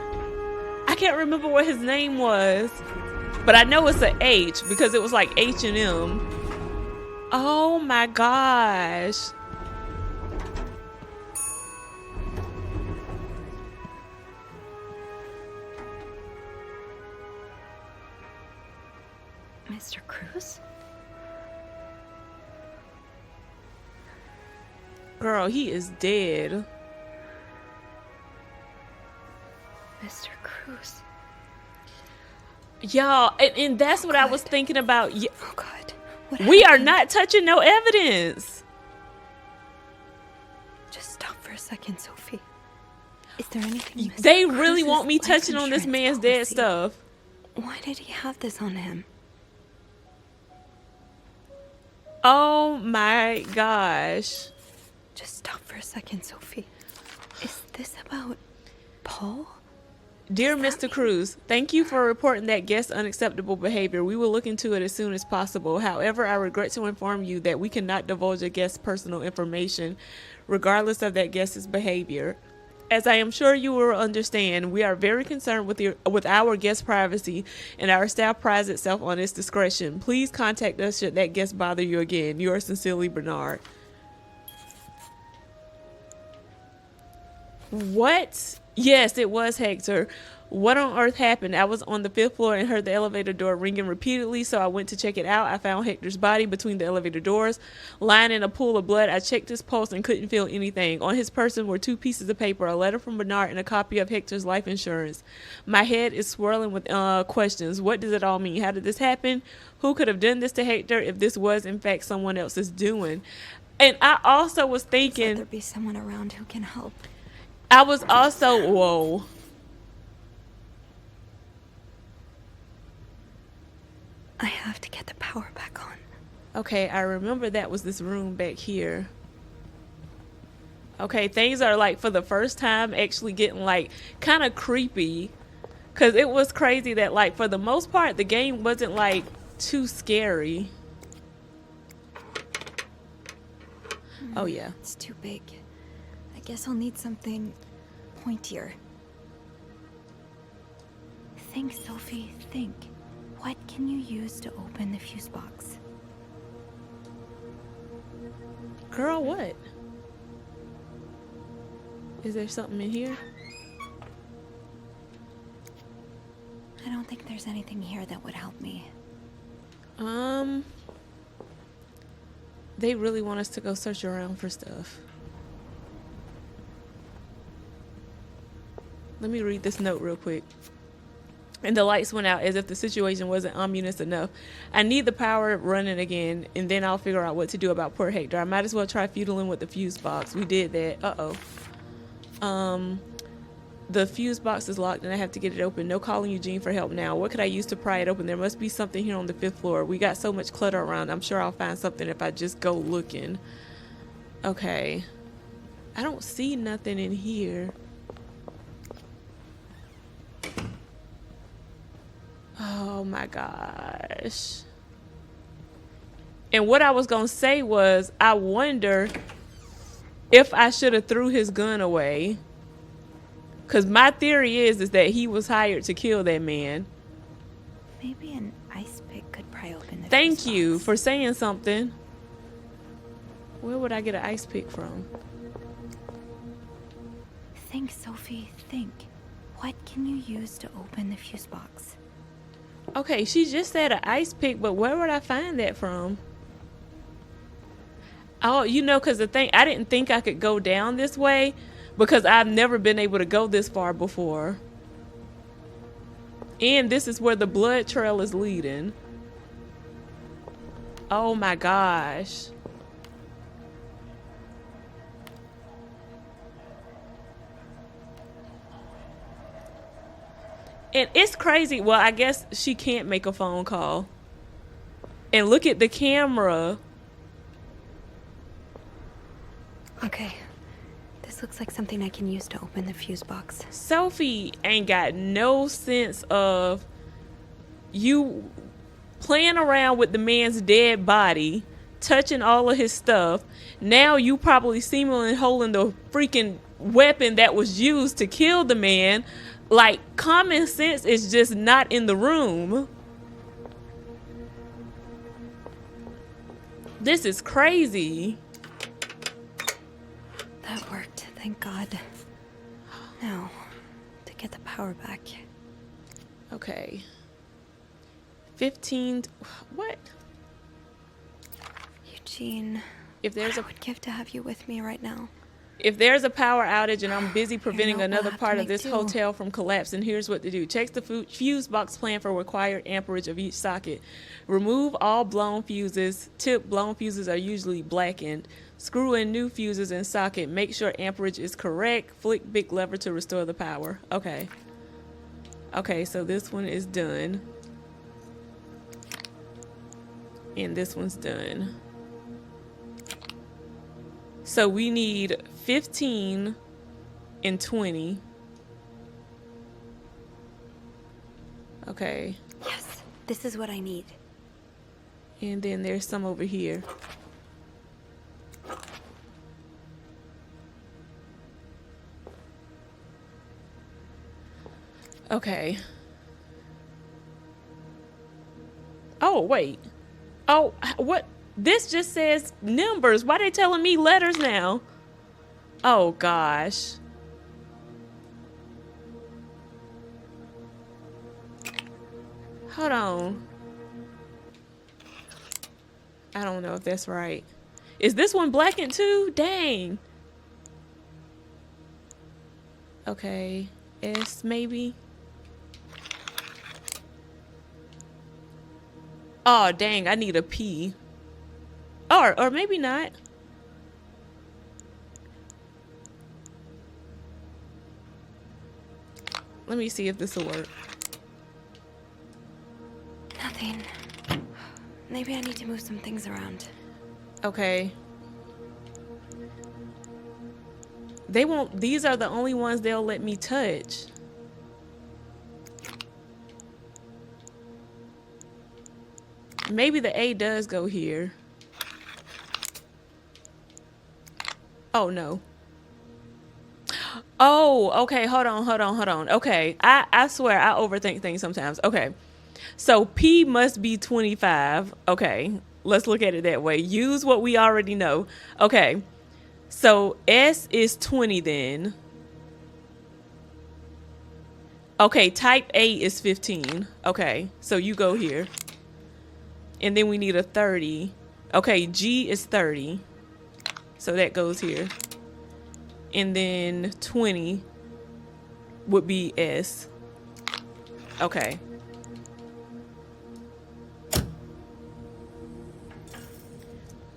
I can't remember what his name was. But I know it's an H because it was like H&M. Oh my gosh. Mr. Cruz? Girl, he is dead. Mr. Cruz. Y'all, and that's what I was thinking about. Oh God. What we are happened? not touching no evidence. Just stop for a second, Sophie. Is there anything Mr. They really Cruz's want me life touching on this insurance man's dead policy? stuff. Why did he have this on him? Oh my gosh. Just stop for a second, Sophie. Is this about Paul? Dear Mr. Cruz, thank you for reporting that guest's unacceptable behavior. We will look into it as soon as possible. However, I regret to inform you that we cannot divulge a guest's personal information, regardless of that guest's behavior. As I am sure you will understand, we are very concerned with our guest's privacy, and our staff prides itself on its discretion. Please contact us should that guest bother you again. Yours sincerely, Bernard. What? Yes, it was Hector. What on earth happened? I was on the 5th floor and heard the elevator door ringing repeatedly, so I went to check it out. I found Hector's body between the elevator doors, lying in a pool of blood. I checked his pulse and couldn't feel anything. On his person were 2 pieces of paper, a letter from Bernard and a copy of Hector's life insurance. My head is swirling with questions. What does it all mean? How did this happen? Who could have done this to Hector if this was, in fact, someone else's doing? And I also was thinking... Let there be someone around who can help. I was also... Whoa. I have to get the power back on. Okay, I remember that was this room back here. Okay, things are like for the first time actually getting like kind of creepy. Cause it was crazy that like for the most part the game wasn't like too scary. Oh yeah. It's too big. I guess I'll need something pointier. Think, Sophie, think. What can you use to open the fuse box? Girl, what? Is there something in here? I don't think there's anything here that would help me. They really want us to go search around for stuff. Let me read this note real quick. And the lights went out as if the situation wasn't ominous enough. I need the power running again, and then I'll figure out what to do about poor Hector. I might as well try feuding with the fuse box. We did that. Uh-oh. The fuse box is locked, and I have to get it open. No calling Eugene for help now. What could I use to pry it open? There must be something here on the 5th floor. We got so much clutter around. I'm sure I'll find something if I just go looking. Okay. I don't see nothing in here. Oh my gosh. And what I was gonna say was, I wonder if I should have threw his gun away. Cause my theory is that he was hired to kill that man. Maybe an ice pick could pry open the Thank fuse you box. for saying something. Where would I get an ice pick from? Think, Sophie, think. What can you use to open the fuse box? Okay, she just said an ice pick, but where would I find that from? Oh, you know, because the thing, I didn't think I could go down this way because I've never been able to go this far before. And this is where the blood trail is leading. Oh my gosh. And it's crazy. Well, I guess she can't make a phone call. And look at the camera. Okay. This looks like something I can use to open the fuse box. Sophie ain't got no sense of you playing around with the man's dead body, touching all of his stuff. Now you probably seemingly holding the freaking weapon that was used to kill the man. Like, common sense is just not in the room. This is crazy. That worked, thank God. Now, to get the power back. Okay. 15. What? Eugene, If there's I would give to have you with me right now. If there's a power outage and I'm busy preventing note, we'll another have to part of make this do. hotel from collapsing, here's what to do. Check the fuse box plan for required amperage of each socket. Remove all blown fuses. Tip blown fuses are usually blackened. Screw in new fuses in socket. Make sure amperage is correct. Flick big lever to restore the power. Okay. Okay, so this one is done. And this one's done. So we need 15 and 20. Okay. Yes, this is what I need. And then there's some over here. Okay. Oh, wait. Oh, what? This just says numbers. Why they telling me letters now? Oh, gosh. Hold on. I don't know if that's right. Is this one blackened too? Dang. Okay. S maybe. Oh, dang. I need a P. Or maybe not. Let me see if this will work. Nothing. Maybe I need to move some things around. Okay. They won't, these are the only ones they'll let me touch. Maybe the A does go here. Oh, no. Oh, okay. Hold on. Okay. I swear I overthink things sometimes. Okay. So P must be 25. Okay. Let's look at it that way. Use what we already know. Okay. So S is 20 then. Okay. Type A is 15. Okay. So you go here. And then we need a 30. Okay. G is 30. So that goes here. And then 20 would be S. Okay.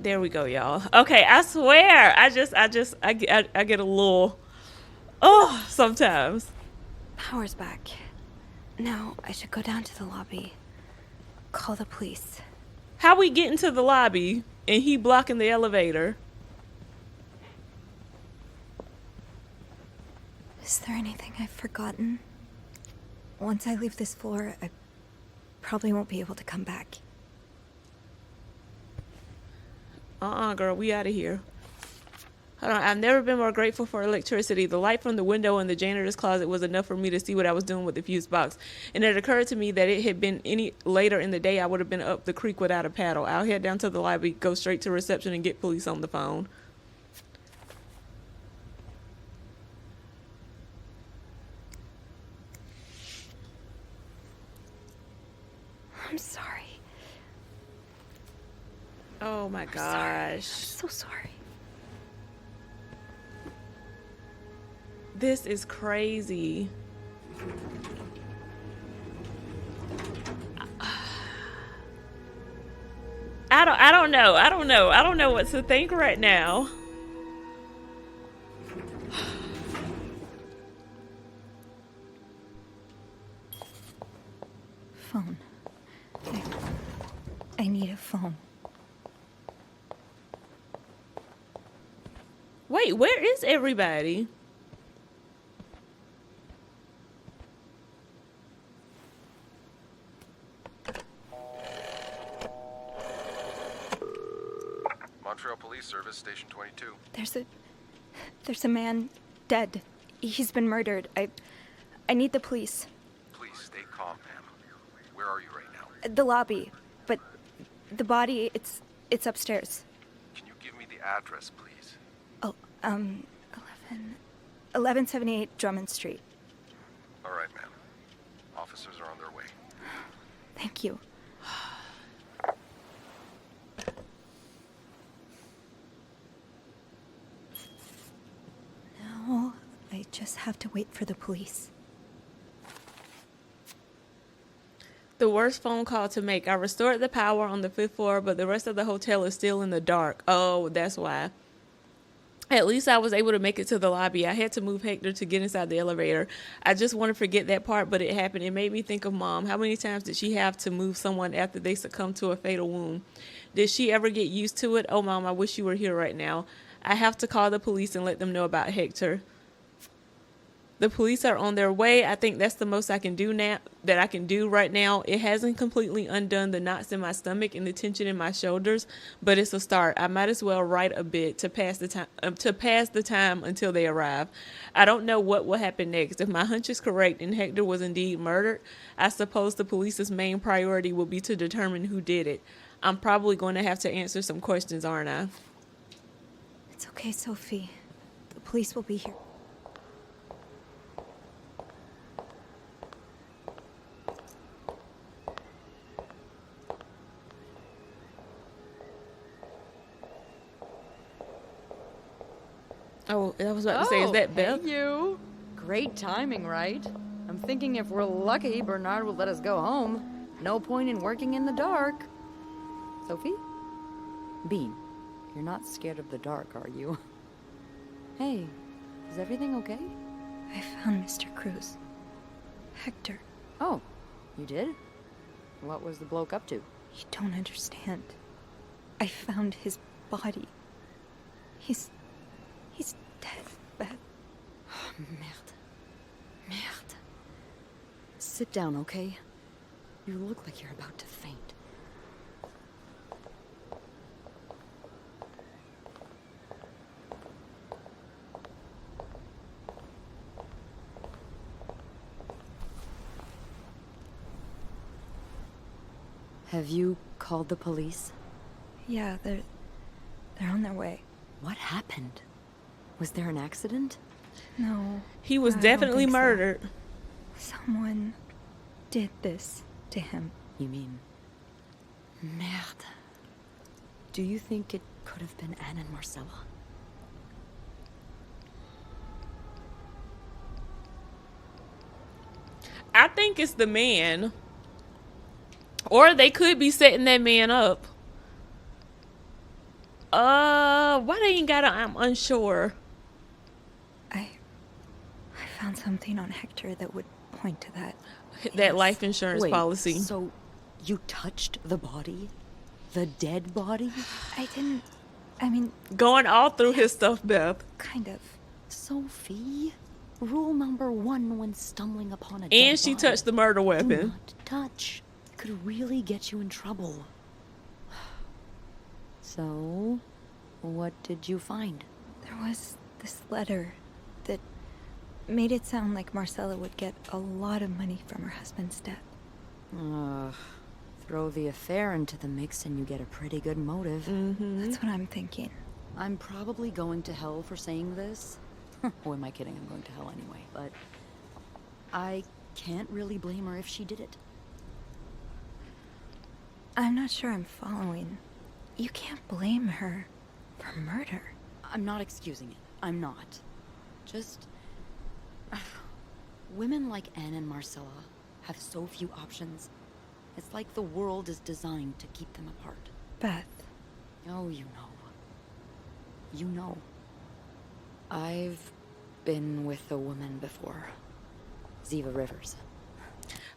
There we go, y'all. Okay, I swear. I get a little, sometimes. Power's back. Now I should go down to the lobby. Call the police. How we get into the lobby and he blocking the elevator? Is there anything I've forgotten? Once I leave this floor, I probably won't be able to come back. Girl, we out of here. Hold on, I've never been more grateful for electricity. The light from the window in the janitor's closet was enough for me to see what I was doing with the fuse box. And it occurred to me that it had been any later in the day, I would have been up the creek without a paddle. I'll head down to the lobby, go straight to reception, and get police on the phone. I'm sorry. Oh my gosh. I'm so sorry. This is crazy. I don't know. I don't know what to think right now. Phone. I need a phone. Wait, where is everybody? Montreal Police Service, Station 22. There's a man dead. He's been murdered. I need the police. Please stay calm, ma'am. Where are you right now? The lobby, but the body, it's upstairs. Can you give me the address, please? Oh, 1178 Drummond Street. All right, ma'am. Officers are on their way. Thank you. Now, I just have to wait for the police. The worst phone call to make. I restored the power on the 5th floor, but the rest of the hotel is still in the dark. Oh, that's why. At least I was able to make it to the lobby. I had to move Hector to get inside the elevator. I just want to forget that part, but it happened. It made me think of Mom. How many times did she have to move someone after they succumbed to a fatal wound? Did she ever get used to it? Oh, Mom, I wish you were here right now. I have to call the police and let them know about Hector. The police are on their way. I think that's the most I can do now, that I can do right now. It hasn't completely undone the knots in my stomach and the tension in my shoulders, but it's a start. I might as well write a bit to pass the time until they arrive. I don't know what will happen next. If my hunch is correct and Hector was indeed murdered, I suppose the police's main priority will be to determine who did it. I'm probably going to have to answer some questions, aren't I? It's okay, Sophie. The police will be here. Oh, I was about to say, is that Beth? Hey you. Great timing, right? I'm thinking if we're lucky, Bernard will let us go home. No point in working in the dark. Sophie? Bean, you're not scared of the dark, are you? Hey, is everything okay? I found Mr. Cruz. Hector. Oh, you did? What was the bloke up to? You don't understand. I found his body. He's dead, Beth. Oh, merde. Merde. Sit down, okay? You look like you're about to faint. Have you called the police? Yeah, they're on their way. What happened? Was there an accident? No. He was I don't definitely think so. murdered. Someone did this to him. You mean... Merde. Do you think it could have been Anne and Marcella? I think it's the man. Or they could be setting that man up. Why they ain't got a... I'm unsure. I found something on Hector that would point to that. That life insurance Wait, policy. So, you touched the body? The dead body? I mean... Going all through his stuff, Beth. Kind of. Sophie, rule number 1 when stumbling upon a dead And she body. touched the murder Do weapon. not touch. It could really get you in trouble. So, what did you find? There was this letter that made it sound like Marcella would get a lot of money from her husband's death. Throw the affair into the mix and you get a pretty good motive. That's what I'm thinking. I'm probably going to hell for saying this. Who am I kidding? I'm going to hell anyway. But I can't really blame her if she did it. I'm not sure I'm following. You can't blame her for murder. I'm not excusing it. I'm not. Just... women like Anne and Marcella have so few options. It's like the world is designed to keep them apart. Beth. Oh, you know. You know. I've been with a woman before. Ziva Rivers.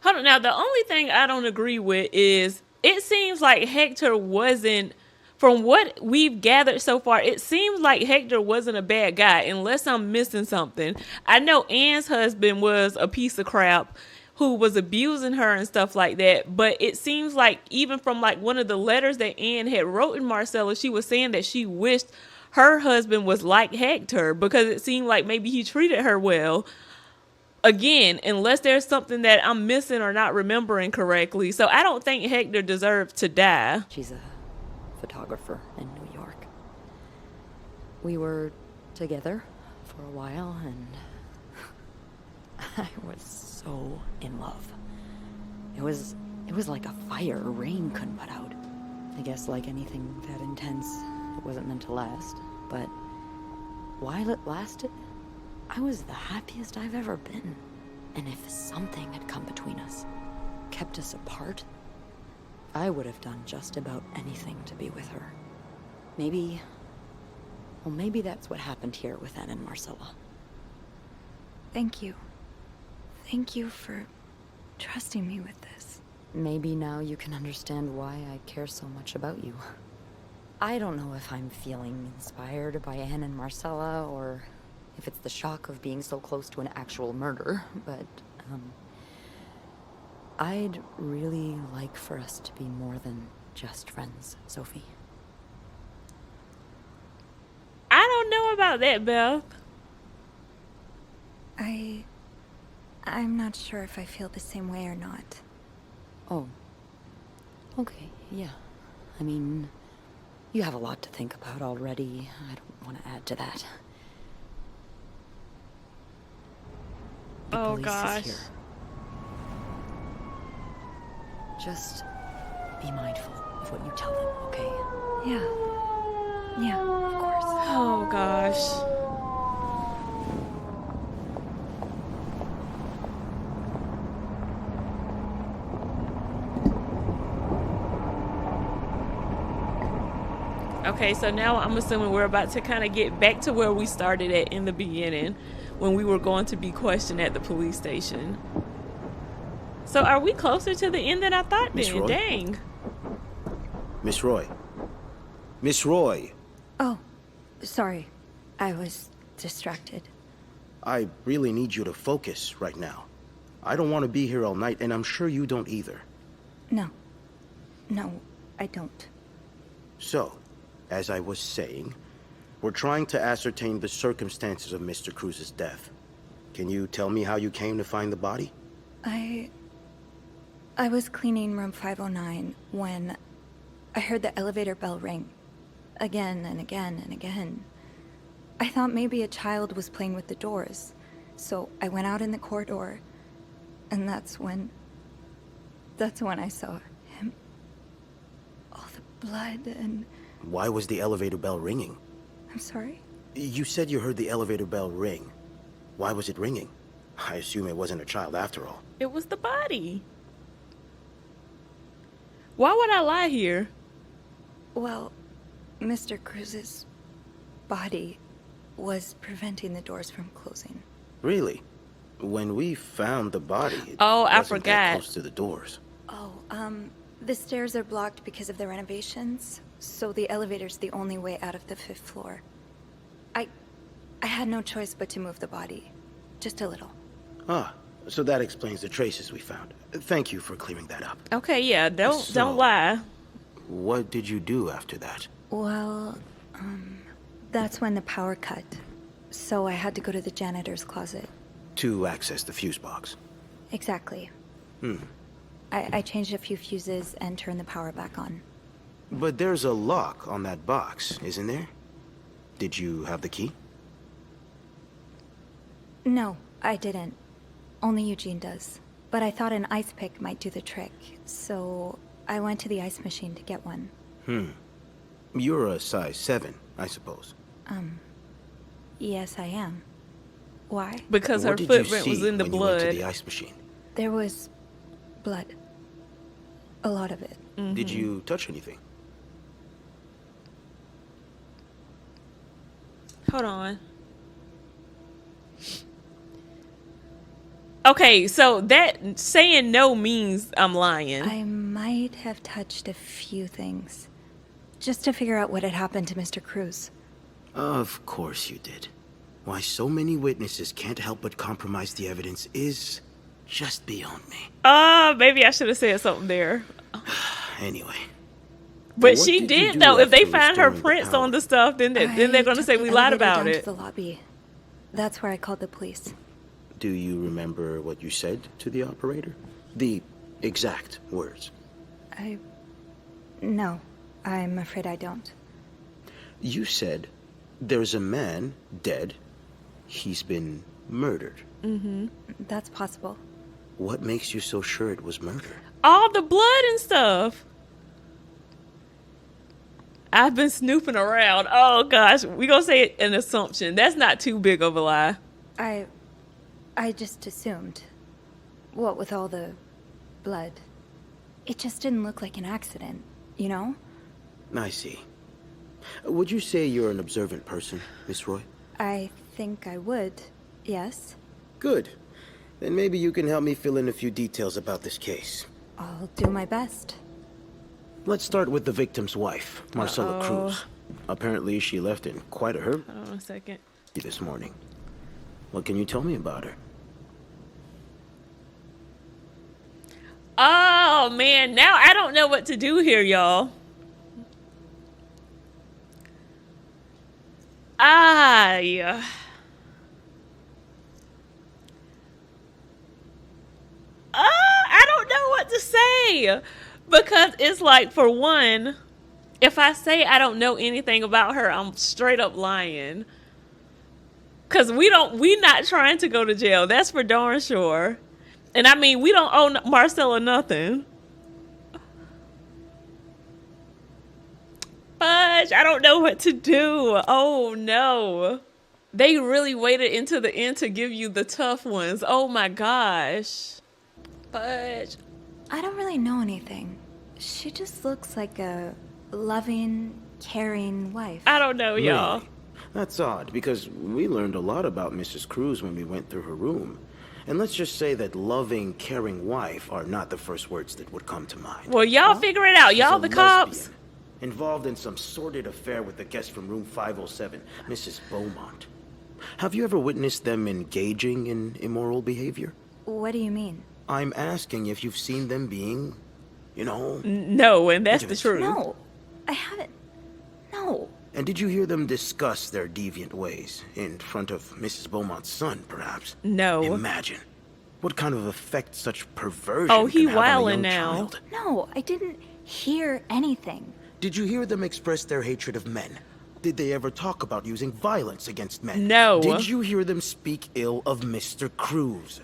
Hold on. Now, the only thing I don't agree with is it seems like Hector wasn't, from what we've gathered so far, it seems like Hector wasn't a bad guy, unless I'm missing something. I know Anne's husband was a piece of crap who was abusing her and stuff like that, but it seems like even from like one of the letters that Anne had wrote in Marcella, she was saying that she wished her husband was like Hector because it seemed like maybe he treated her well. Again, unless there's something that I'm missing or not remembering correctly. So I don't think Hector deserved to die. She's a photographer in New York. We were together for a while and I was so in love. It was like a fire rain couldn't put out. I guess like anything that intense, it wasn't meant to last. But while it lasted, I was the happiest I've ever been. And if something had come between us, kept us apart, I would have done just about anything to be with her. Maybe that's what happened here with Anne and Marcella. Thank you. Thank you for trusting me with this. Maybe now you can understand why I care so much about you. I don't know if I'm feeling inspired by Anne and Marcella, or if it's the shock of being so close to an actual murder, but, I'd really like for us to be more than just friends, Sophie. I don't know about that, Beth. I'm not sure if I feel the same way or not. Oh. Okay, yeah. I mean, you have a lot to think about already. I don't want to add to that. The Oh, police gosh. is here. Just be mindful of what you tell them, okay? Yeah, of course. Oh, gosh. Okay, so now I'm assuming we're about to kind of get back to where we started at in the beginning when we were going to be questioned at the police station. So are we closer to the end than I thought Miss then? Roy? Dang. Miss Roy. Miss Roy. Oh, sorry. I was distracted. I really need you to focus right now. I don't want to be here all night, and I'm sure you don't either. No. No, I don't. So, as I was saying, we're trying to ascertain the circumstances of Mr. Cruz's death. Can you tell me how you came to find the body? I was cleaning room 509 when I heard the elevator bell ring. Again and again and again. I thought maybe a child was playing with the doors, so I went out in the corridor, and that's when I saw him. All the blood and... Why was the elevator bell ringing? I'm sorry? You said you heard the elevator bell ring. Why was it ringing? I assume it wasn't a child after all. It was the body. Why would I lie here? Well, Mr. Cruz's body was preventing the doors from closing. Really? When we found the body, it Oh, I wasn't that forgot. close to the doors. Oh, the stairs are blocked because of the renovations, so the elevator's the only way out of the 5th floor. I had no choice but to move the body. Just a little. Ah, so that explains the traces we found. Thank you for clearing that up. Okay, yeah, don't So- lie. What did you do after that? Well, that's when the power cut. So I had to go to the janitor's closet. To access the fuse box. Exactly. I changed a few fuses and turned the power back on. But there's a lock on that box, isn't there? Did you have the key? No, I didn't. Only Eugene does. But I thought an ice pick might do the trick, so I went to the ice machine to get one. You're a size 7, I suppose. Yes, I am. Why? Because her What did you footprint was see in the when you went to blood. the ice machine? There was blood. A lot of it. Did you touch anything? Hold on. Okay, so that saying no means I'm lying. I might have touched a few things. Just to figure out what had happened to Mr. Cruz. Of course you did. Why so many witnesses can't help but compromise the evidence is just beyond me. Maybe I should have said something there. Anyway. But What she did you did do though. If they after find her restoring the prints power? on the stuff, then they're gonna took say the we lied elevator about down it. to the lobby. That's where I called the police. Do you remember what you said to the operator? The exact words. No, I'm afraid I don't. You said, there's a man dead. He's been murdered. That's possible. What makes you so sure it was murder? All the blood and stuff. I've been snooping around. Oh gosh, we gonna say it an assumption. That's not too big of a lie. I just assumed. What with all the blood. It just didn't look like an accident, you know? I see. Would you say you're an observant person, Miss Roy? I think I would, yes. Good. Then maybe you can help me fill in a few details about this case. I'll do my best. Let's start with the victim's wife, Marcela Cruz. Apparently she left in quite a hurry Hold on a second. this morning. What can you tell me about her? Oh man, now I don't know what to do here, y'all. Yeah. I don't know what to say because it's like, for one, if I say I don't know anything about her, I'm straight up lying. Cause we not trying to go to jail. That's for darn sure. And I mean, we don't owe Marcella nothing. Fudge, I don't know what to do. Oh no. They really waited until the end to give you the tough ones. Oh my gosh. Fudge. I don't really know anything. She just looks like a loving, caring wife. I don't know, y'all. Really? That's odd, because we learned a lot about Mrs. Cruz when we went through her room. And let's just say that loving, caring wife are not the first words that would come to mind. Well, y'all figure it out. Y'all She's the a cops. lesbian, involved in some sordid affair with the guest from room 507, Mrs. Beaumont. Have you ever witnessed them engaging in immoral behavior? What do you mean? I'm asking if you've seen them being, you know... No, and that's the truth. No, I haven't. No. And did you hear them discuss their deviant ways in front of Mrs. Beaumont's son, perhaps? No. Imagine what kind of effect such perversion Oh, he can have on a wildin' young now. child. No, I didn't hear anything. Did you hear them express their hatred of men? Did they ever talk about using violence against men? No. Did you hear them speak ill of Mr. Cruz?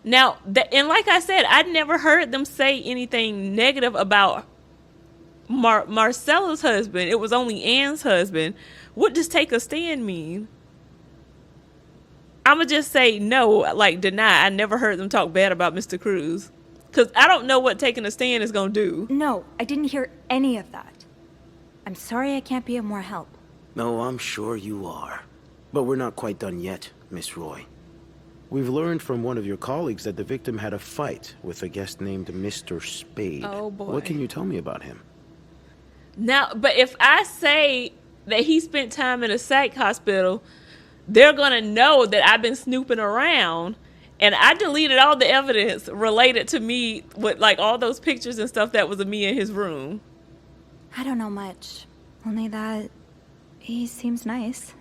Now, and like I said, I never heard them say anything negative about Marcella's husband. It was only Anne's husband. What does take a stand mean? I'ma just say no, like deny. I never heard them talk bad about Mr. Cruz. Because I don't know what taking a stand is going to do. No, I didn't hear any of that. I'm sorry I can't be of more help. No, I'm sure you are. But we're not quite done yet, Miss Roy. We've learned from one of your colleagues that the victim had a fight with a guest named Mr. Spade. Oh, boy. What can you tell me about him? Now, but if I say that he spent time in a psych hospital, they're going to know that I've been snooping around. And I deleted all the evidence related to me with like all those pictures and stuff that was of me in his room. I don't know much. Only that he seems nice.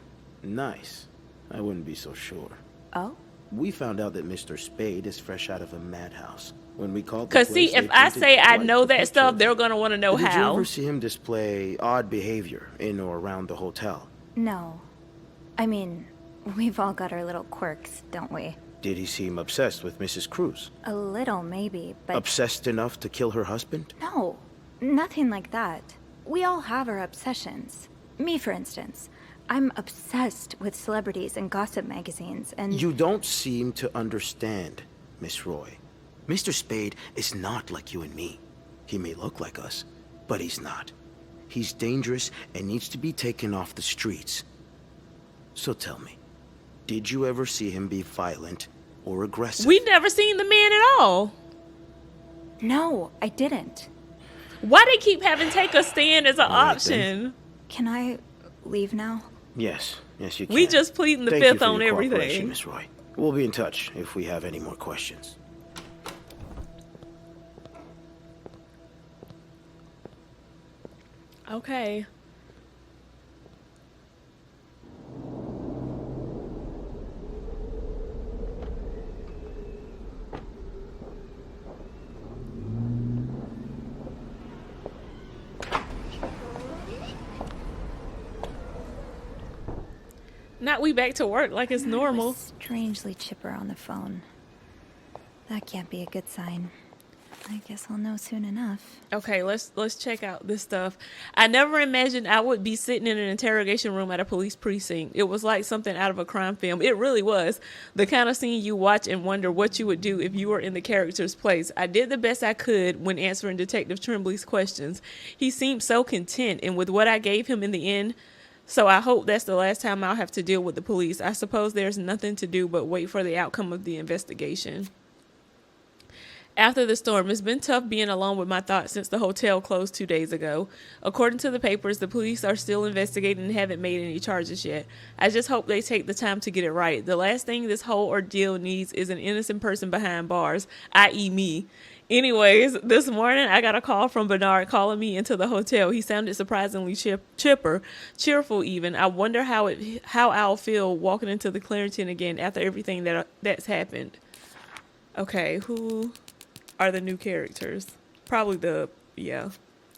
Nice. I wouldn't be so sure. Oh? We found out that Mr. Spade is fresh out of a madhouse. When we called the Because, place, see, if they I printed say I quite know the that picture stuff, of they're him. going to want to know Did you how. ever see him display odd behavior in or around the hotel? No. I mean, we've all got our little quirks, don't we? Did he seem obsessed with Mrs. Cruz? A little, maybe, but... Obsessed enough to kill her husband? No, nothing like that. We all have our obsessions. Me, for instance. I'm obsessed with celebrities and gossip magazines, and... You don't seem to understand, Miss Roy. Mr. Spade is not like you and me. He may look like us, but he's not. He's dangerous and needs to be taken off the streets. So tell me, did you ever see him be violent or aggressive? We never seen the man at all. No, I didn't. Why they keep having take a stand as an All right, option? then. Can I leave now? Yes, you can. We just pleading the Thank you fifth for on your cooperation, everything. Miss Roy. We'll be in touch if we have any more questions. Okay. Not we back to work like it's normal. Strangely chipper on the phone. That can't be a good sign. I guess I'll know soon enough. Okay, let's check out this stuff. I never imagined I would be sitting in an interrogation room at a police precinct. It was like something out of a crime film. It really was. The kind of scene you watch and wonder what you would do if you were in the character's place. I did the best I could when answering Detective Tremblay's questions. He seemed so content and with what I gave him in the end. So I hope that's the last time I'll have to deal with the police. I suppose there's nothing to do but wait for the outcome of the investigation. After the storm, it's been tough being alone with my thoughts since the hotel closed 2 days ago. According to the papers, the police are still investigating and haven't made any charges yet. I just hope they take the time to get it right. The last thing this whole ordeal needs is an innocent person behind bars, i.e. me. Anyways, this morning I got a call from Bernard calling me into the hotel. He sounded surprisingly chipper, cheerful even. I wonder how I'll feel walking into the Clarendon again after everything that's happened. Okay, who are the new characters? Probably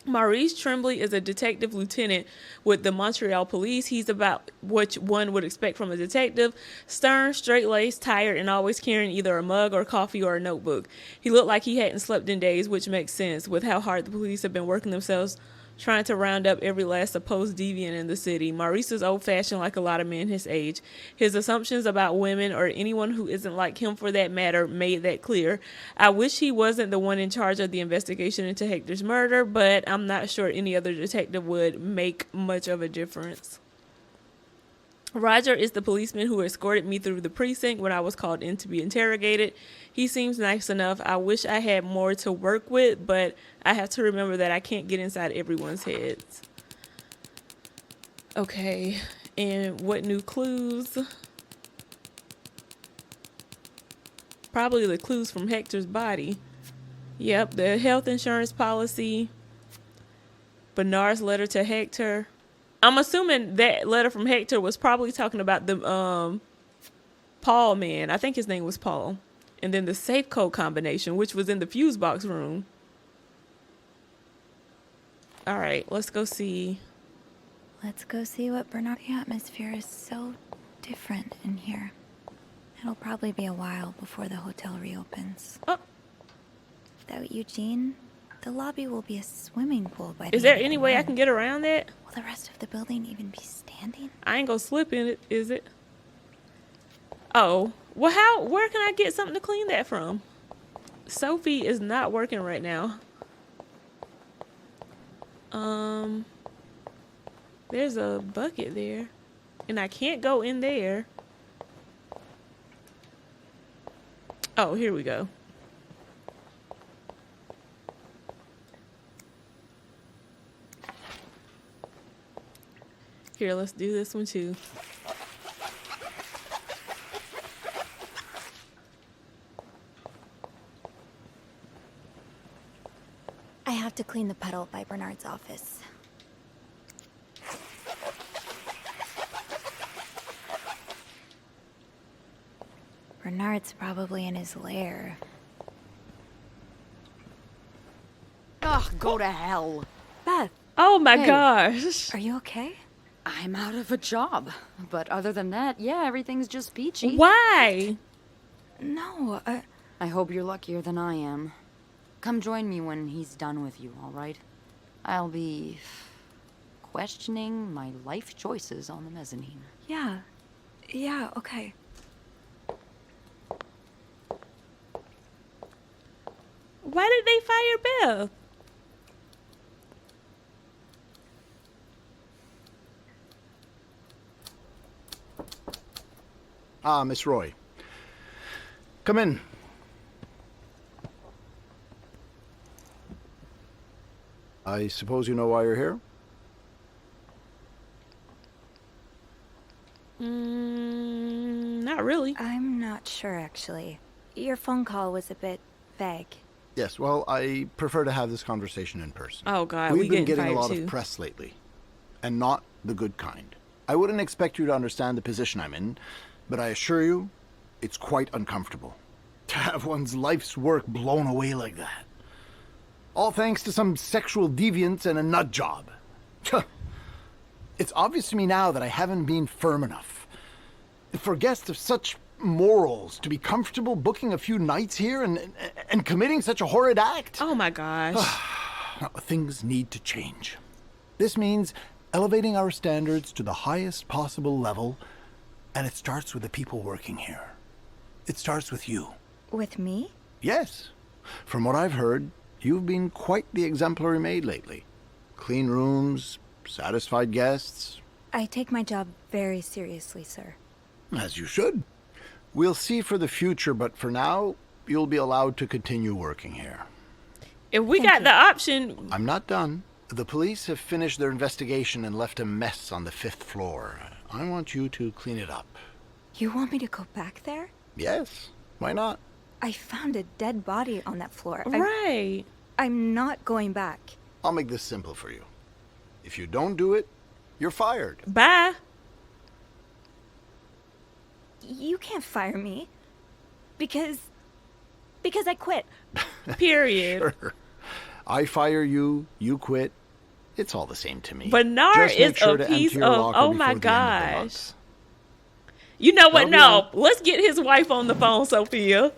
Maurice Tremblay is a detective lieutenant with the Montreal Police. He's about what one would expect from a detective. Stern, straight-laced, tired, and always carrying either a mug or coffee or a notebook. He looked like he hadn't slept in days, which makes sense with how hard the police have been working themselves trying to round up every last supposed deviant in the city. Maurice is old-fashioned like a lot of men his age. His assumptions about women, or anyone who isn't like him for that matter, made that clear. I wish he wasn't the one in charge of the investigation into Hector's murder, but I'm not sure any other detective would make much of a difference. Roger is the policeman who escorted me through the precinct when I was called in to be interrogated. He seems nice enough. I wish I had more to work with, but I have to remember that I can't get inside everyone's heads. Okay, and what new clues? Probably the clues from Hector's body. Yep, the health insurance policy. Bernard's letter to Hector. I'm assuming that letter from Hector was probably talking about the Paul man. I think his name was Paul. And then the safe code combination, which was in the fuse box room. All right, let's go see. Let's go see what Bernard. The atmosphere is so different in here. It'll probably be a while before the hotel reopens. Oh. Without Eugene, the lobby will be a swimming pool by the Is there end of any the way I run. can get around that? Will the rest of the building even be standing? I ain't gonna slip in it, is it? Oh, well, where can I get something to clean that from? Sophie is not working right now. There's a bucket there, and I can't go in there. Oh, here we go. Here, let's do this one too. I have to clean the puddle by Bernard's office. Bernard's probably in his lair. Ugh, go to hell. Beth! Oh my Hey. gosh. Are you okay? I'm out of a job. But other than that, yeah, everything's just peachy. Why? No, I hope you're luckier than I am. Come join me when he's done with you, all right? I'll be questioning my life choices on the mezzanine. Yeah. Yeah, okay. Why did they fire Beth? Ah, Miss Roy. Come in. I suppose you know why you're here? Not really. I'm not sure, actually. Your phone call was a bit vague. Yes, well, I prefer to have this conversation in person. Oh God, We've been getting getting a fired lot too. of press lately, and not the good kind. I wouldn't expect you to understand the position I'm in, but I assure you, it's quite uncomfortable. To have one's life's work blown away like that. All thanks to some sexual deviance and a nut job. It's obvious to me now that I haven't been firm enough. For guests of such morals to be comfortable booking a few nights here and committing such a horrid act. Oh my gosh. Things need to change. This means elevating our standards to the highest possible level, and it starts with the people working here. It starts with you. With me? Yes. From what I've heard, you've been quite the exemplary maid lately. Clean rooms, satisfied guests. I take my job very seriously, sir. As you should. We'll see for the future, but for now, you'll be allowed to continue working here. If we got the option... I'm not done. The police have finished their investigation and left a mess on the 5th floor. I want you to clean it up. You want me to go back there? Yes. Why not? I found a dead body on that floor. Right. I'm not going back. I'll make this simple for you. If you don't do it, you're fired. Bye. You can't fire me. Because I quit. Period. Sure. I fire you, you quit. It's all the same to me. Bernard Just make is sure a to piece empty your of... locker Oh before my the end of the gosh. month. You know what? That'll be No. all. Let's get his wife on the phone, Sophia.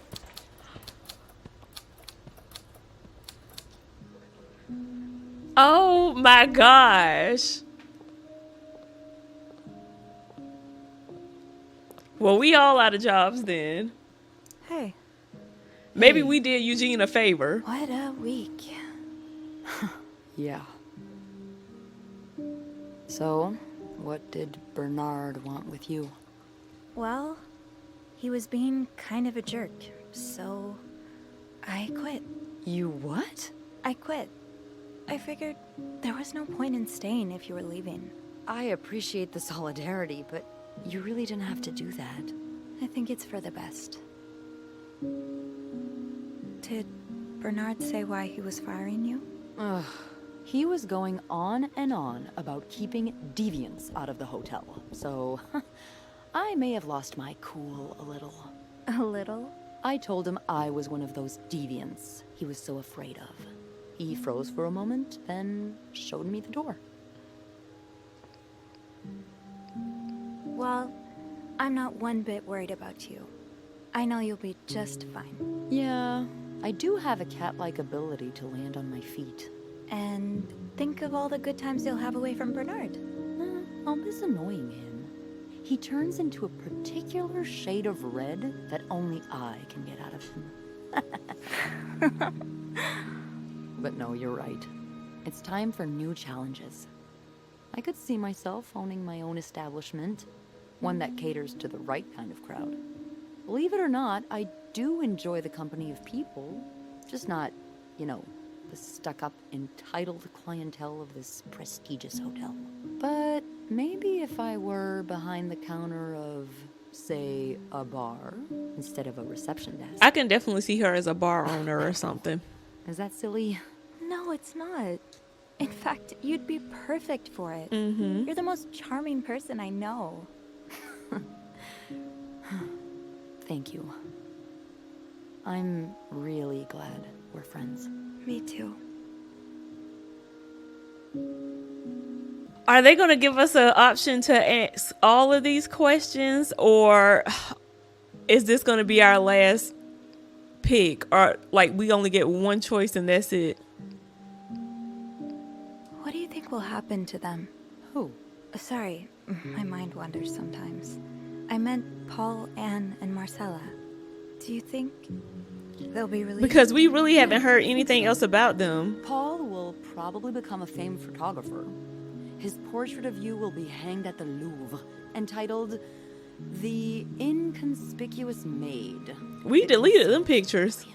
Oh my gosh. Well, we all out of jobs then. Hey. Maybe we did Eugene a favor. What a week. Yeah. So, what did Bernard want with you? Well, he was being kind of a jerk, so I quit. You what? I quit. I figured there was no point in staying if you were leaving. I appreciate the solidarity, but you really didn't have to do that. I think it's for the best. Did Bernard say why he was firing you? Ugh. He was going on and on about keeping deviants out of the hotel, so I may have lost my cool a little. A little? I told him I was one of those deviants he was so afraid of. He froze for a moment, then showed me the door. Well, I'm not one bit worried about you. I know you'll be just fine. Yeah, I do have a cat-like ability to land on my feet. And think of all the good times you'll have away from Bernard. I'll miss annoying him. He turns into a particular shade of red that only I can get out of him. But no, you're right. It's time for new challenges. I could see myself owning my own establishment, one that caters to the right kind of crowd. Believe it or not, I do enjoy the company of people, just not, you know, the stuck-up, entitled clientele of this prestigious hotel. But maybe if I were behind the counter of, say, a bar, instead of a reception desk. I can definitely see her as a bar owner or something. Is that silly? No, it's not. In fact, you'd be perfect for it. Mm-hmm. You're the most charming person I know. Thank you. I'm really glad we're friends. Me too. Are they going to give us an option to ask all of these questions, or is this going to be our last pick? Or like we only get one choice and that's it? What do you think will happen to them? Who? Sorry, my mind wanders sometimes. I meant Paul, Anne, and Marcella. Do you think they'll be released? Because we really haven't heard anything else about them. Paul will probably become a famed photographer. His portrait of you will be hanged at the Louvre, entitled The Inconspicuous Maid. We deleted them pictures.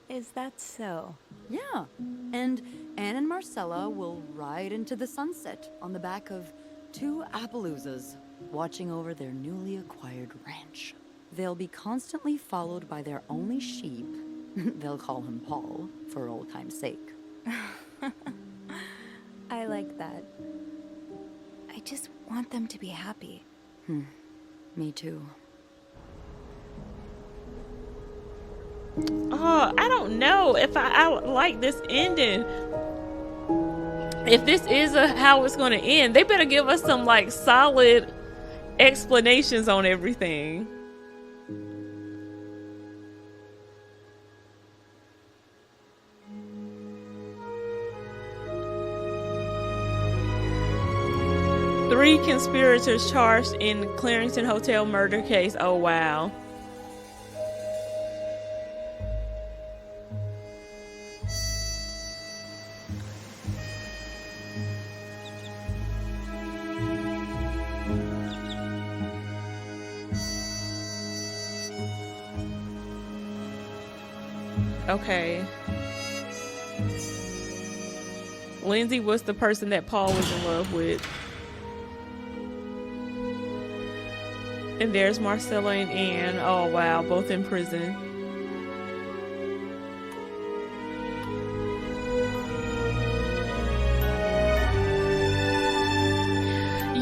Is that so? Yeah. And Anne and Marcella will ride into the sunset on the back of two Appaloozas, watching over their newly acquired ranch. They'll be constantly followed by their only sheep. They'll call him Paul, for old time's sake. I like that. I just want them to be happy. Me too. Oh, I don't know if I like this ending. If this is how it's going to end, they better give us some like solid explanations on everything. Three conspirators charged in Clarendon Hotel murder case. Oh, wow. Okay. Lindsay was the person that Paul was in love with. And there's Marcella and Anne. Oh, wow. Both in prison.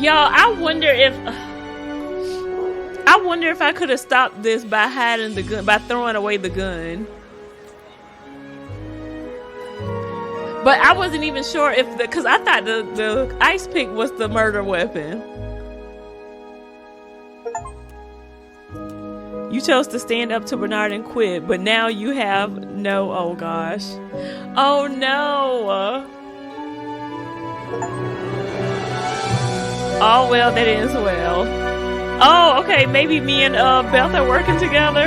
Y'all, I wonder if I could have stopped this by hiding the gun, by throwing away the gun. But I wasn't even sure if because I thought the ice pick was the murder weapon. You chose to stand up to Bernard and quit, but now you have no, oh gosh. Oh no. Oh well, that ends well. Oh, okay, maybe me and Beth are working together.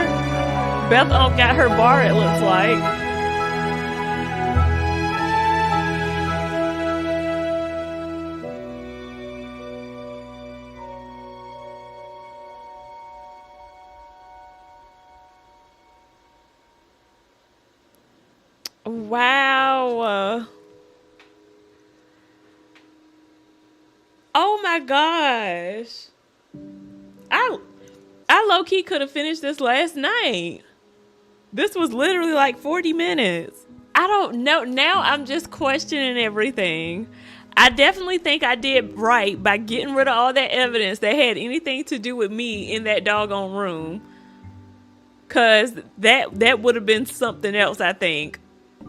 Beth got her bar, it looks like. Wow. Oh my gosh. I low-key could have finished this last night. This was literally like 40 minutes. I don't know. Now I'm just questioning everything. I definitely think I did right by getting rid of all that evidence that had anything to do with me in that doggone room. Cause that would have been something else, I think.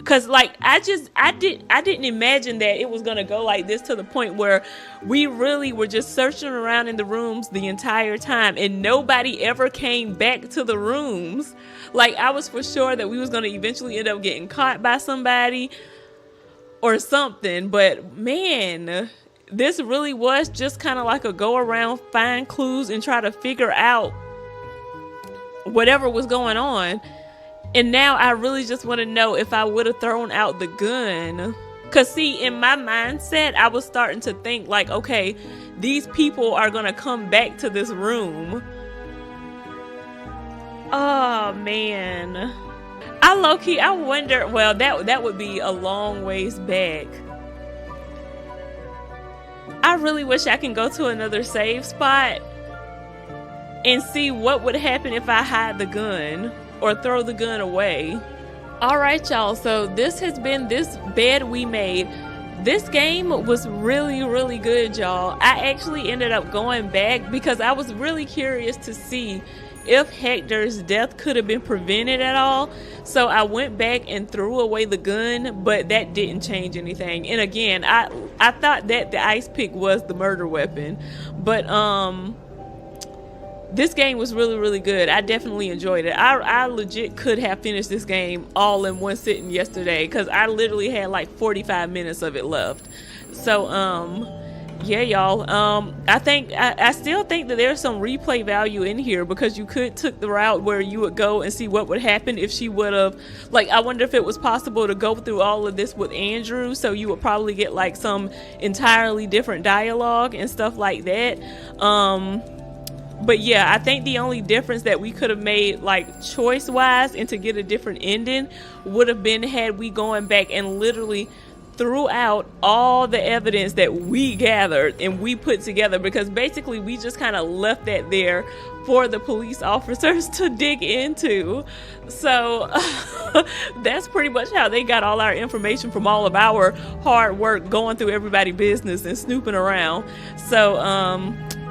Cause like I didn't imagine that it was gonna go like this to the point where we really were just searching around in the rooms the entire time and nobody ever came back to the rooms. Like I was for sure that we was gonna eventually end up getting caught by somebody or something, but man, this really was just kind of like a go around, find clues and try to figure out whatever was going on. And now I really just want to know if I would have thrown out the gun. Because see, in my mindset, I was starting to think like, okay, these people are going to come back to this room. Oh, man. I low-key, I wonder, well, that would be a long ways back. I really wish I can go to another save spot and see what would happen if I hide the gun. Or throw the gun away. Alright y'all, so this has been This Bed We Made. This game was really, really good, y'all. I actually ended up going back because I was really curious to see if Hector's death could have been prevented at all. So I went back and threw away the gun, but that didn't change anything. And again, I thought that the ice pick was the murder weapon. But this game was really, really good. I definitely enjoyed it. I legit could have finished this game all in one sitting yesterday because I literally had like 45 minutes of it left. So, yeah, y'all. I still think that there's some replay value in here because you could took the route where you would go and see what would happen if she would have, like, I wonder if it was possible to go through all of this with Andrew, so you would probably get like some entirely different dialogue and stuff like that. But yeah, I think the only difference that we could have made like choice wise and to get a different ending would have been had we going back and literally threw out all the evidence that we gathered and we put together, because basically we just kind of left that there for the police officers to dig into. So that's pretty much how they got all our information from all of our hard work going through everybody's business and snooping around. So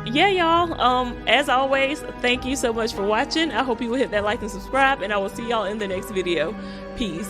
yeah, y'all, as always, thank you so much for watching. I hope you will hit that like and subscribe, and I will see y'all in the next video. Peace.